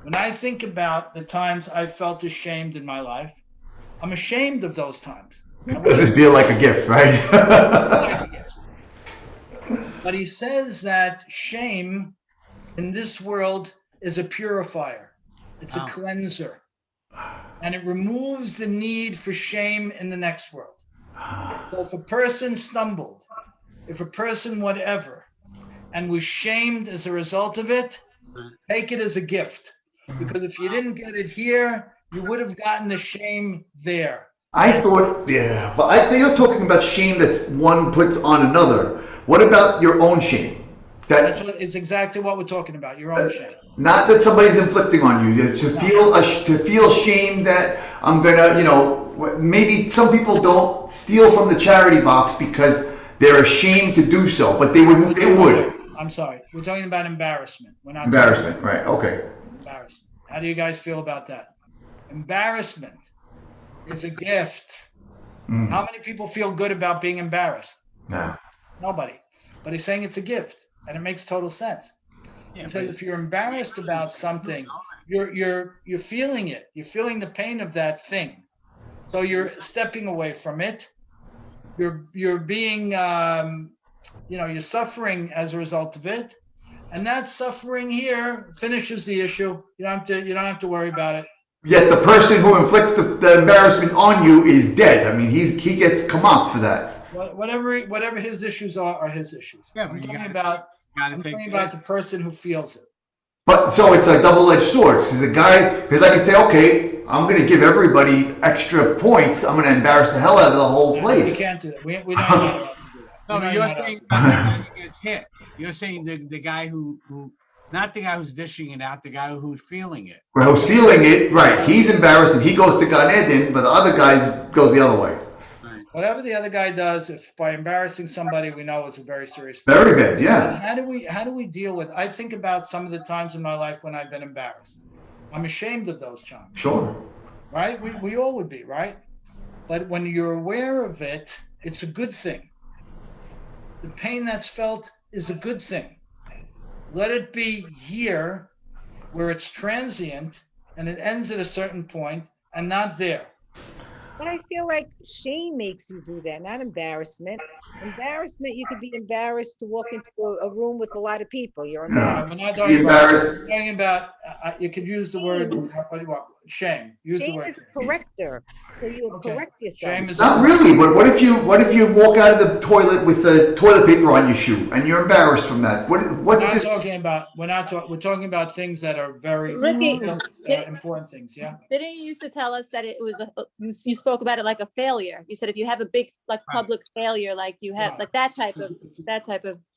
when I think about the times I felt ashamed in my life, I'm ashamed of those times. Doesn't feel like a gift, right? But he says that shame in this world is a purifier. It's a cleanser. And it removes the need for shame in the next world. So if a person stumbled, if a person whatever, and was shamed as a result of it, take it as a gift. Because if you didn't get it here, you would have gotten the shame there. I thought, yeah, but you're talking about shame that's one puts on another. What about your own shame? It's exactly what we're talking about, your own shame. Not that somebody's inflicting on you. To feel shame that I'm gonna, maybe some people don't steal from the charity box because they're ashamed to do so, but they would. I'm sorry. We're talking about embarrassment. We're not Embarrassment, right? Okay. Embarrassment. How do you guys feel about that? Embarrassment is a gift. How many people feel good about being embarrassed? No. Nobody. But he's saying it's a gift, and it makes total sense. Yeah, So if you're embarrassed about something, you're feeling it. You're feeling the pain of that thing. So you're stepping away from it. You're being you're suffering as a result of it. And that suffering here finishes the issue. You don't have to worry about it. Yet the person who inflicts the embarrassment on you is dead. I mean, he gets kamat for that. Whatever his issues are his issues. Yeah, but I'm you talking gotta about about the person who feels it. But so it's a double-edged sword because I could say, okay, I'm going to give everybody extra points. I'm going to embarrass the hell out of the whole place. We can't do that. We're not allowed to do that. No, but you're saying the guy who gets hit. You're saying the guy who not the guy who's dishing it out, the guy who's feeling it. Right, who's feeling it, right. He's embarrassed and he goes to Gan Eden, but the other guy goes the other way. Right. Whatever the other guy does, if by embarrassing somebody, we know it's a very serious thing. Very bad, yeah. How do we deal with? I think about some of the times in my life when I've been embarrassed. I'm ashamed of those times. Sure. Right? We all would be, right? But when you're aware of it it's a good thing. The pain that's felt is a good thing. Let it be here where it's transient and it ends at a certain point and not there. But I feel like shame makes you do that, not embarrassment. Embarrassment, you could be embarrassed to walk into a room with a lot of people. You're No. embarrassed. We're not Be talking embarrassed. about, you could use the word, shame. Use the Shame word. is a corrector, so you Okay. correct yourself. Shame is Not really, but what if you walk out of the toilet with the toilet paper on your shoe and you're embarrassed from that? We're not talking about, we're talking about things that are very Ricky, real, important things, yeah? didn't you used to tell us that it was, you spoke about it like a failure? You said if you have a big, like, public failure, like you have, like that type of.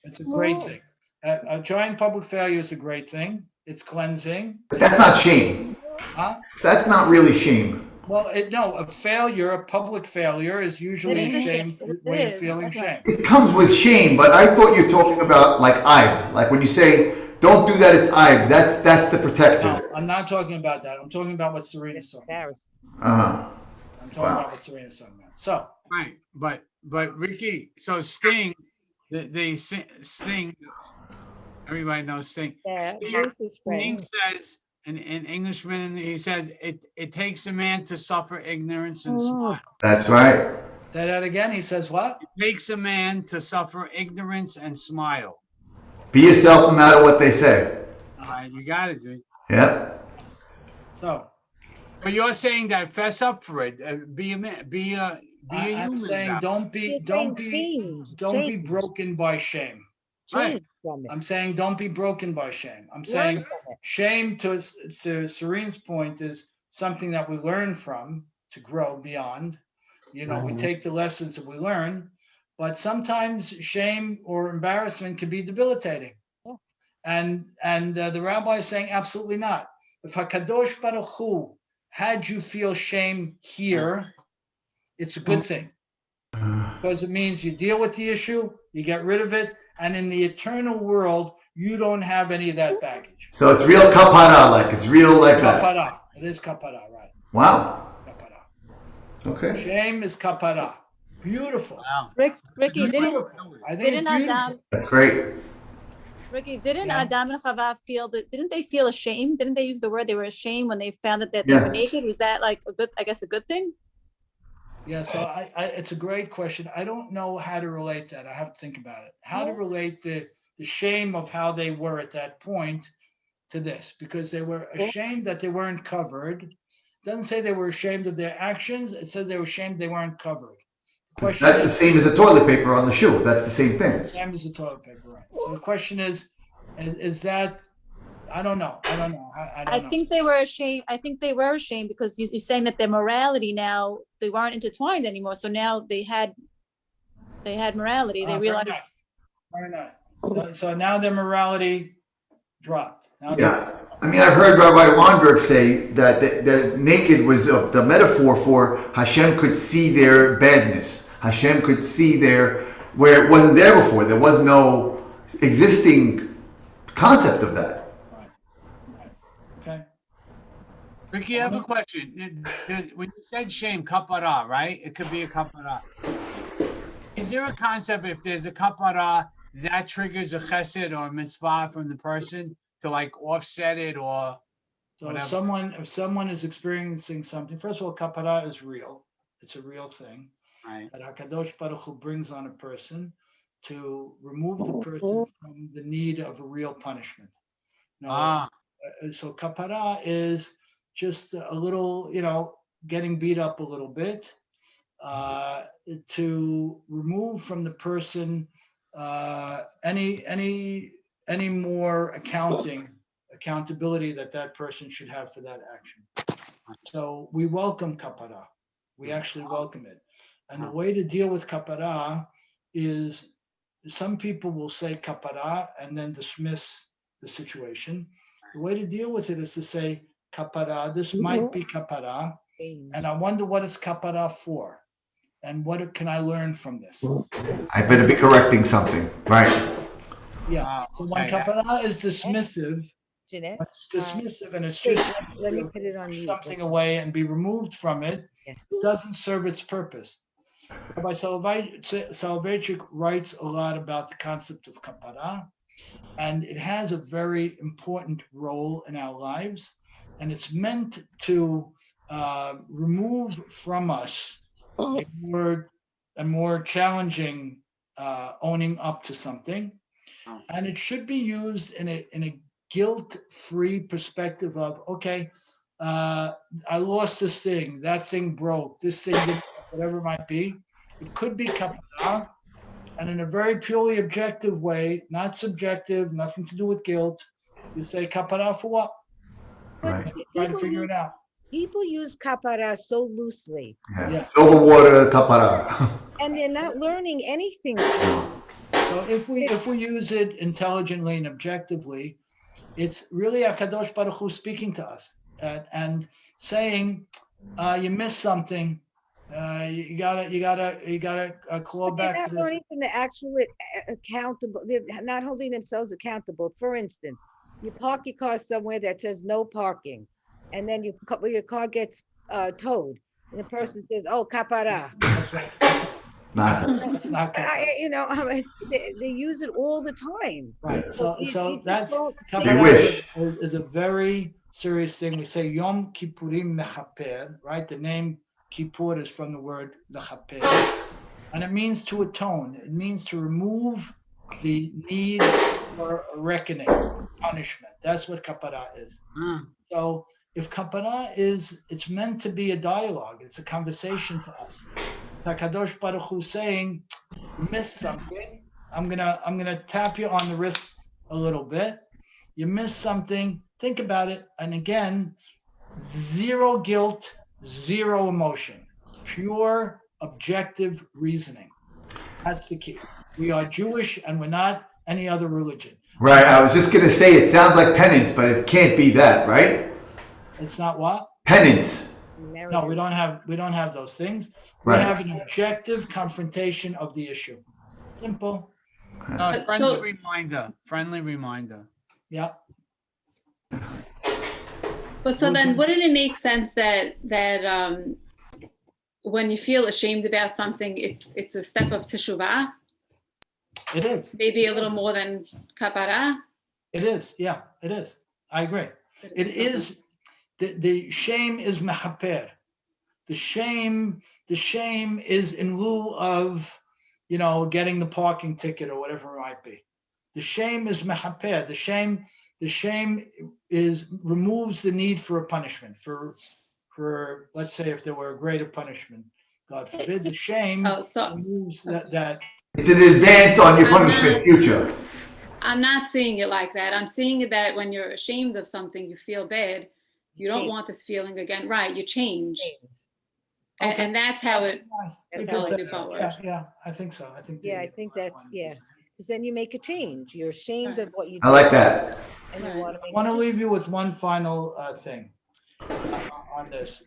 It's a great thing. A giant public failure is a great thing. It's cleansing. But that's not shame. Huh? That's not really shame. Well, no, a failure, a public failure is usually It is a shame, shame. It way of is. feeling That's right. shame. It comes with shame, but I thought you're talking about like Ibe. Like when you say, don't do that, it's Ibe. That's the protector. No, I'm not talking about that. I'm talking about what Serena's talking about. Embarrassed. Uh-huh. I'm talking about what Serena's talking about. So, Right, but Ricky, so Sting, Sting, everybody knows Sting. Yeah, Sting, Bruce is Sting friend. says, an Englishman, he says, it takes a man to suffer ignorance and smile. That's right. say that again. He says what? It takes a man to suffer ignorance and smile. Be yourself no matter what they say. All right, you got it, dude. Yep. So, But you're saying that fess up for it, be a man, be a I'm human. saying about it. don't be broken by shame. Right. Change from it. I'm saying don't be broken by shame. I'm Learn saying from it. shame, to Serene's point, is something that we learn from to grow beyond. You know, we take the lessons that we learn, but sometimes shame or embarrassment can be debilitating. Yeah. And the rabbi is saying absolutely not. If Hakadosh Baruch Hu had you feel shame here, it's a good thing, because it means you deal with the issue, you get rid of it, and in the eternal world, you don't have any of that baggage. So it's real kapara, like it's real like that. Kapara. It is kapara, right? Wow. Kapara. Okay. Shame is kapara. Beautiful. Wow. Ricky, Beautiful. I think it's beautiful. That's great. Ricky, didn't Yeah. Adam and Chava feel that, didn't they feel ashamed? Didn't they use the word, they were ashamed when they found that they Yeah. were naked? Was that like a good, I guess, a good thing? Yeah, so it's a great question. I don't know how to relate that. I have to think about it. How to relate the shame of how they were at that point to this, because they were ashamed that they weren't covered. It doesn't say they were ashamed of their actions. It says they were ashamed they weren't covered. The question That's the is, same as the toilet paper on the shoe. That's the same thing. same as the toilet paper, right? So the question is that, I don't know. I don't know. I don't know. I think they were ashamed. I think they were ashamed because you're saying that their morality now, they weren't intertwined anymore. So now they had morality. They Very realized. nice. Very nice. So now their morality dropped. Now Yeah. I mean, I've heard Rabbi Weinberg say that naked was the metaphor for Hashem could see their badness. Hashem could see where it wasn't there before. There was no existing concept of that. Okay. Ricky, I have a question. When you said shame, kapara, right? It could be a kapara. Is there a concept, if there's a kapara, that triggers a chesed or a mitzvah from the person to like offset it or So whatever? if someone is experiencing something, first of all, kapara is real. It's a real thing Right. that Hakadosh Baruch Hu brings on a person to remove the person from the need of a real punishment. Now, so kapara is just a little, getting beat up a little bit, to remove from the person any more accountability that person should have for that action. So we welcome kapara. We actually welcome it. And the way to deal with kapara is, some people will say kapara and then dismiss the situation. The way to deal with it is to say kapara, this might be kapara, and I wonder what it's kapara for, and what can I learn from this? I better be correcting something, right? Yeah. So when kapara is dismissive, Jeanette, it's dismissive and it's wait, just let me put it on push mute. something away and be removed from it, Yeah. it doesn't serve its purpose. Rabbi Soloveitchik writes a lot about the concept of kapara, and it has a very important role in our lives, and it's meant to remove from us a more challenging owning up to something, and it should be used in a guilt-free perspective of, okay, I lost this thing, that thing broke, this thing didn't, whatever it might be. It could be kapara, and in a very purely objective way, not subjective, nothing to do with guilt. You say kapara for what? But Right. Try to figure it out. people use kapara so loosely, Yeah. Yeah. Fill the water, kapara. and they're not learning anything. So if we use it intelligently and objectively, it's really Hakadosh Baruch Hu speaking to us and saying, you missed something. You gotta claw But they're back not to this. learning from the actual accountable. They're not holding themselves accountable. For instance, you park your car somewhere that says no parking, and then your car gets towed, and the person says, "Oh, kapara." It's not kapara. They use it all the time. Right. So you just that's don't see They it. wish. is a very serious thing. We say Yom Kippurim Mechaper, right? The name Kippur is from the word Mechaper, and it means to atone. It means to remove the need for a reckoning, punishment. That's what kapara is. So if kapara it's meant to be a dialogue. It's a conversation to us. Hakadosh Baruch Hu saying, you missed something. I'm gonna tap you on the wrist a little bit. You missed something. Think about it. And again, zero guilt, zero emotion, pure objective reasoning. That's the key. We are Jewish and we're not any other religion. Right. I was just gonna say it sounds like penance, but it can't be that, right? It's not what? Penance. No, we don't have those things. We Right. have an objective confrontation of the issue. Simple. Friendly reminder, friendly reminder. Yeah. But so then wouldn't it make sense that when you feel ashamed about something, it's a step of teshuvah? It is. Maybe a little more than kapara? It is. Yeah, it is. I agree. It is. The shame is mechaper. The shame is in lieu of, getting the parking ticket or whatever it might be. The shame is mechaper. The shame is removes the need for a punishment for let's say if there were a greater punishment, God forbid, the shame removes that. It's an advance on your punishment future. I'm not seeing it like that. I'm seeing it that when you're ashamed of something, you feel bad. You don't want this feeling again. Right. You change. Okay. And that's how it That's propels how you it- forward. Yeah, I think so. I think. Yeah, I think that's, because then you make a change. You're ashamed of what you I like that. And you want to I make want a to change. leave you with one final thing on this.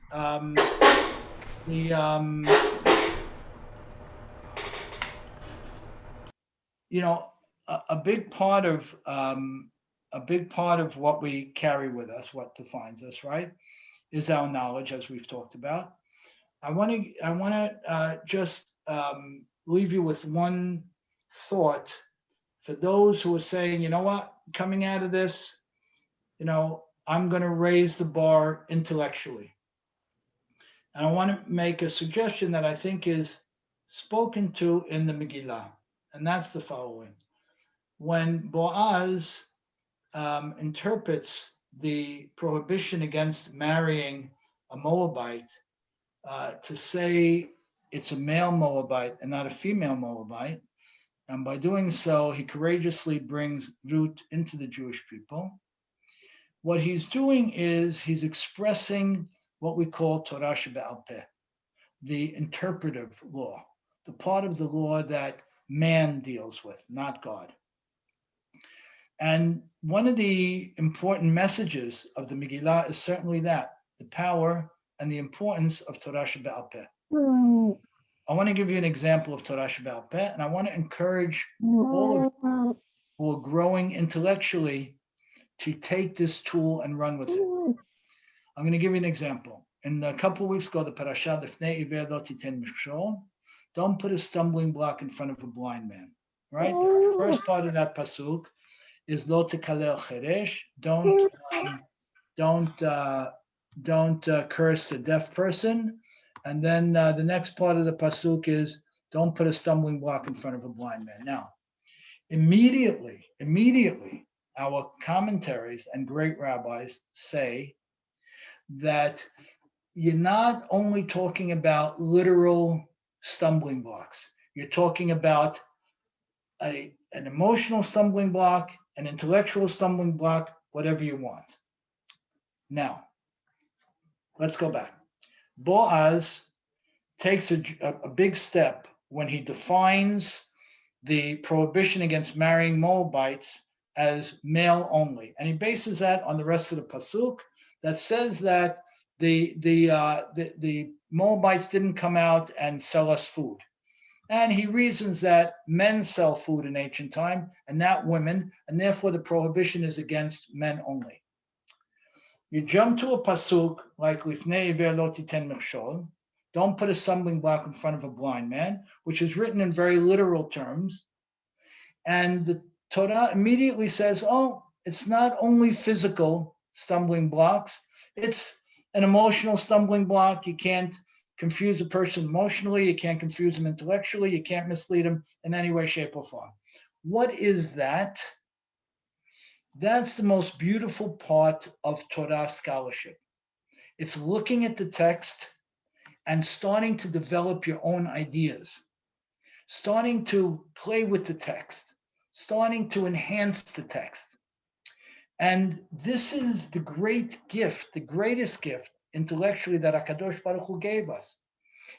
A big part of what we carry with us, what defines us, right, is our knowledge, as we've talked about. I want to just leave you with one thought for those who are saying, you know what, coming out of this, I'm going to raise the bar intellectually. And I want to make a suggestion that I think is spoken to in the Megillah, and that's the following. When Boaz interprets the prohibition against marrying a Moabite to say it's a male Moabite and not a female Moabite, and by doing so, he courageously brings Ruth into the Jewish people. What he's doing is he's expressing what we call Torah Shebe'al Peh, the interpretive law, the part of the law that man deals with, not God. And one of the important messages of the Megillah is certainly that, the power and the importance of Torah Shebe'al Peh. I want to give you an example of Torah Shebe'al Peh, and I want to encourage all of you who are growing intellectually to take this tool and run with it. I'm going to give you an example. In a couple of weeks ago, the parasha Lifnei Iver Lo Titen Mikshol don't put a stumbling block in front of a blind man, right? The first part of that pasuk is lo tekalel cheresh, don't curse a deaf person. And then the next part of the pasuk is don't put a stumbling block in front of a blind man. Now, immediately, our commentaries and great rabbis say that you're not only talking about literal stumbling blocks, you're talking about an emotional stumbling block, an intellectual stumbling block, whatever you want. Now, let's go back. Boaz takes a big step when he defines the prohibition against marrying Moabites as male only. And he bases that on the rest of the pasuk that says that the Moabites didn't come out and sell us food. And he reasons that men sell food in ancient time and not women, and therefore the prohibition is against men only. You jump to a pasuk like Lifnei Iver Lo Titen Mechshol, don't put a stumbling block in front of a blind man, which is written in very literal terms. And the Torah immediately says, oh, it's not only physical stumbling blocks, it's an emotional stumbling block. You can't confuse a person emotionally, you can't confuse them intellectually, you can't mislead them in any way, shape, or form. What is that? That's the most beautiful part of Torah scholarship. It's looking at the text and starting to develop your own ideas, starting to play with the text, starting to enhance the text. And this is the great gift, the greatest gift intellectually that HaKadosh Baruch Hu gave us.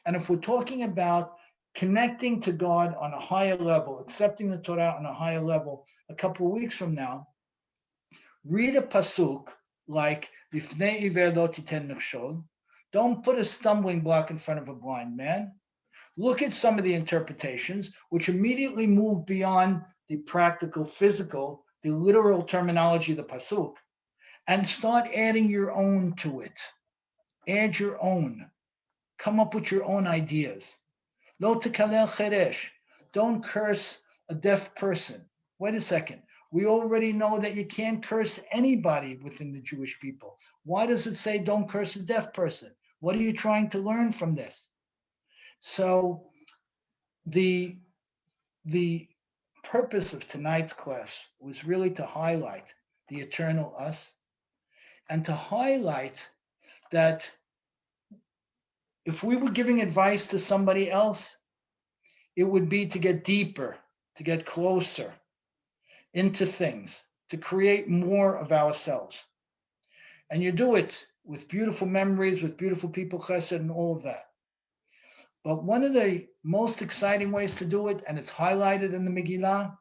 And if we're talking about connecting to God on a higher level, accepting the Torah on a higher level, a couple of weeks from now, read a pasuk like Lifnei Iver Lo Titen Mechshol, don't put a stumbling block in front of a blind man. Look at some of the interpretations, which immediately move beyond the practical, physical, the literal terminology of the pasuk, and start adding your own to it. Add your own. Come up with your own ideas. Lo tekalel cheresh. Don't curse a deaf person. Wait a second. We already know that you can't curse anybody within the Jewish people. Why does it say don't curse a deaf person? What are you trying to learn from this? So the purpose of tonight's class was really to highlight the eternal us and to highlight that if we were giving advice to somebody else, it would be to get deeper, to get closer into things, to create more of ourselves. And you do it with beautiful memories, with beautiful people, chesed, and all of that. But one of the most exciting ways to do it, and it's highlighted in the Megillah,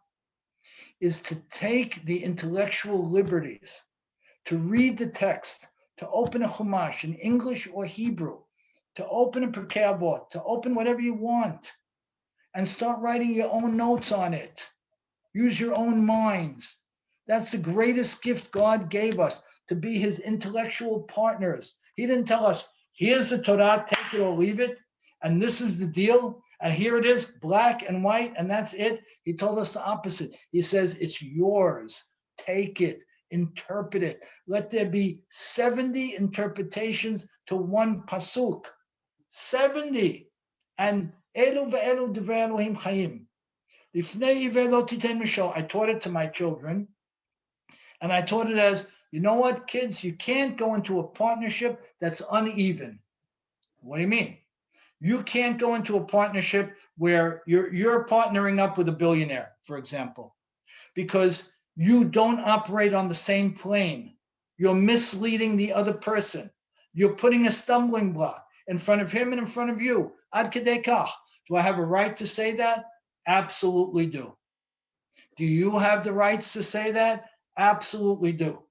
is to take the intellectual liberties, to read the text, to open a Chumash in English or Hebrew, to open a Pirkei Avot, to open whatever you want, and start writing your own notes on it. Use your own minds. That's the greatest gift God gave us, to be his intellectual partners. He didn't tell us, here's the Torah, take it or leave it, and this is the deal, and here it is, black and white, and that's it. He told us the opposite. He says, it's yours. Take it, interpret it. Let there be 70 interpretations to one pasuk. 70. And elu ve'elu divrei Elohim chayim. Lifnei Iver Lo Titen Mechshol. I taught it to my children, and I taught it as, you know what, kids, you can't go into a partnership that's uneven. What do you mean? You can't go into a partnership where you're partnering up with a billionaire, for example, because you don't operate on the same plane. You're misleading the other person. You're putting a stumbling block in front of him and in front of you. Ad kedei kach. Do I have a right to say that? Absolutely do. Do you have the rights to say that? Absolutely do.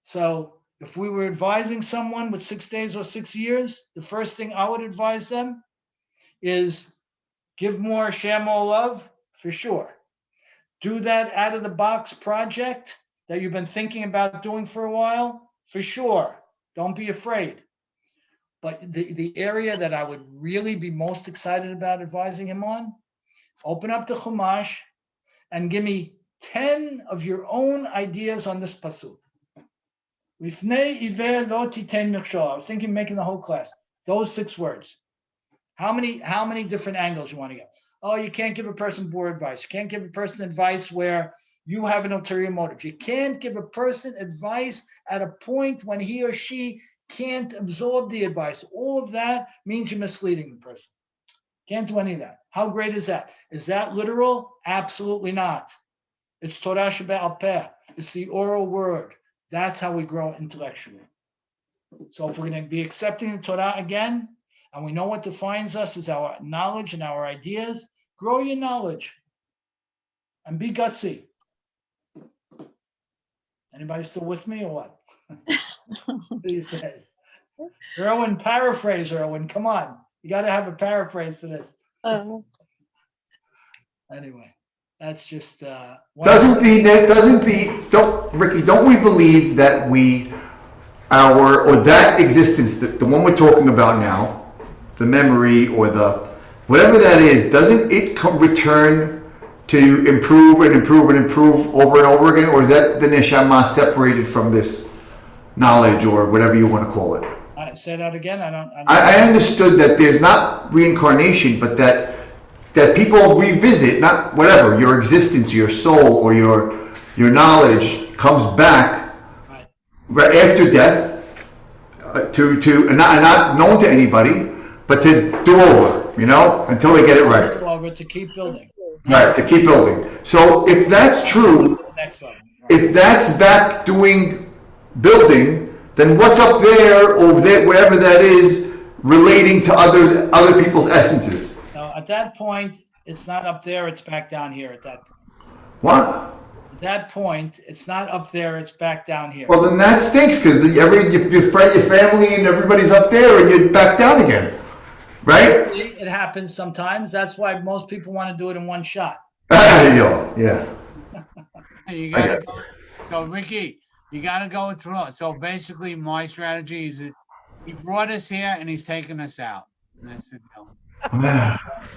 So if we were advising someone with 6 days or 6 years, the first thing I would advise them is give more, share more love, for sure. Do that out of the box project that you've been thinking about doing for a while, for sure. Don't be afraid. But the area that I would really be most excited about advising him on, open up the Chumash and give me 10 of your own ideas on this pasuk. Lifnei iver lo titen michshol. I was thinking making the whole class. Those 6 words. How many different angles you want to get? Oh, you can't give a person poor advice. You can't give a person advice where you have an ulterior motive. You can't give a person advice at a point when he or she can't absorb the advice. All of that means you're misleading the person. Can't do any of that. How great is that? Is that literal? Absolutely not. It's Torah Sheba'al Peh. It's the oral word. That's how we grow intellectually. So if we're going to be accepting the Torah again, and we know what defines us is our knowledge and our ideas, grow your knowledge and be gutsy. Anybody still with me or what? What do you say? Erwin, paraphrase, Erwin. Come on. You got to have a paraphrase for this. Anyway, that's just Ricky, don't we believe that that existence, the one we're talking about now, the memory or the whatever that is, doesn't it return to improve and improve and improve over and over again? Or is that the neshama separated from this knowledge or whatever you want to call it? Say that again. I understood that there's not reincarnation, but that people revisit, not whatever, your existence, your soul, or your knowledge comes back right after death to not known to anybody, but to do over, until they get it right. Over to keep building. Right, to keep building. So if that's true, if that's back doing building, then what's up there or wherever that is relating to other people's essences? Now, at that point, it's not up there, it's back down here at that point. What? At that point, it's not up there, it's back down here. Well, then that stinks because your family and everybody's up there and you're back down again, right? It happens sometimes. That's why most people want to do it in one shot. Yeah. You gotta go. So, Ricky, you got to go through it. So basically, my strategy is that he brought us here and he's taking us out. And that's the deal.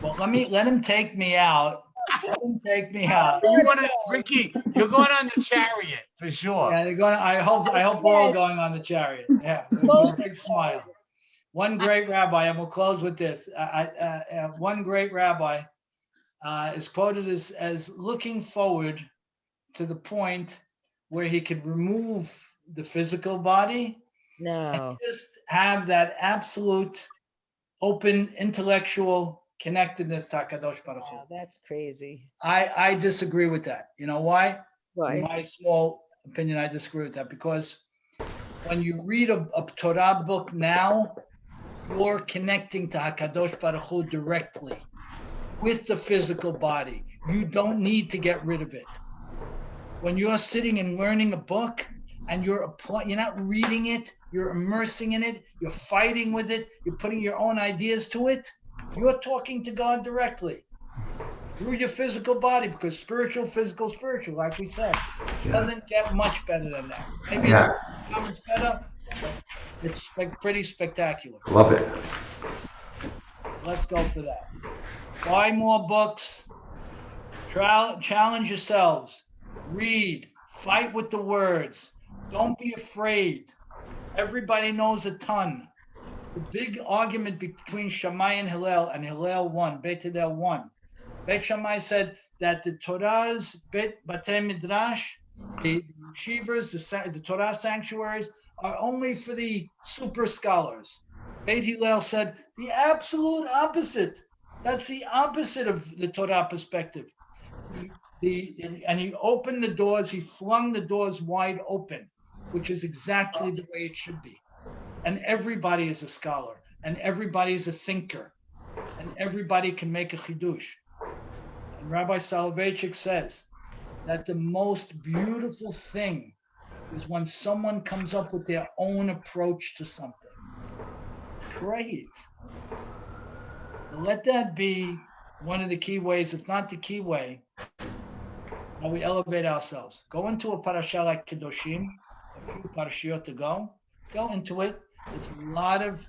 Well, let him take me out. Let him take me out. You want to, Ricky? You're going on the chariot for sure. Yeah, they're going. I hope we're all going on the chariot. Yeah, with a big smile. One great rabbi, and we'll close with this. One great rabbi is quoted as looking forward to the point where he could remove the physical body and just have that absolute open intellectual connectedness to HaKadosh Baruch Hu. That's crazy. I disagree with that. You know why? Why? In my small opinion, I disagree with that because when you read a Torah book now, you're connecting to HaKadosh Baruch Hu directly with the physical body. You don't need to get rid of it. When you're sitting and learning a book and you're not reading it, you're immersing in it, you're fighting with it, you're putting your own ideas to it, you're talking to God directly through your physical body because spiritual, physical, spiritual, like we said, doesn't get much better than that. Maybe it's better, but it's pretty spectacular. Love it. Let's go for that. Buy more books, challenge yourselves. Read, fight with the words. Don't be afraid. Everybody knows a ton. The big argument between Shammai and Hillel won. Beit Hillel won. Beit Shammai said that the Torah's Batei Midrash, the yeshivas, the Torah sanctuaries are only for the super scholars. Beit Hillel said the absolute opposite. That's the opposite of the Torah perspective. And he opened the doors, he flung the doors wide open, which is exactly the way it should be. And everybody is a scholar, and everybody is a thinker, and everybody can make a chidush. And Rabbi Soloveitchik says that the most beautiful thing is when someone comes up with their own approach to something. Great. Let that be one of the key ways, if not the key way, how we elevate ourselves. Go into a parasha like Kedoshim, a few parashiyot to go into it It's a lot of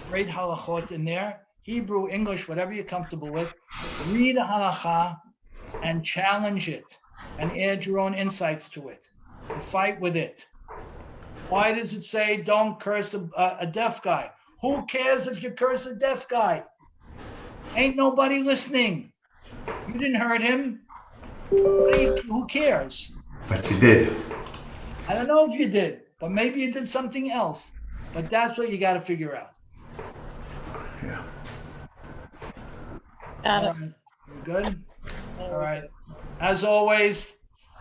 great halachot in there. Hebrew, English, whatever you're comfortable with. Read a halacha and challenge it and add your own insights to it and fight with it. Why does it say don't curse a deaf guy? Who cares if you curse a deaf guy? Ain't nobody listening. You didn't hurt him. Who cares? But you did. I don't know if you did, but maybe you did something else. But that's what you got to figure out. Yeah. Got it. All right. You good? All right. As always,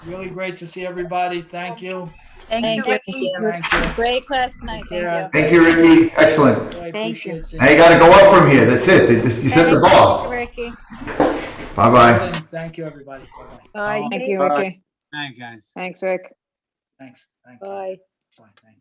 really great to see everybody. Thank you. Thank you. Thank you. Great class tonight. Take care. Thank you, Ricky. Excellent. I Thank you. appreciate seeing Now you got to go up from here. That's it. You set the bar. Ricky. Bye-bye. Thank you, everybody. Bye-bye. Bye. Thank you, Bye. Ricky. Thank you, guys. Thanks, Rick. Thanks. Thank you. Bye. Bye. Thank you.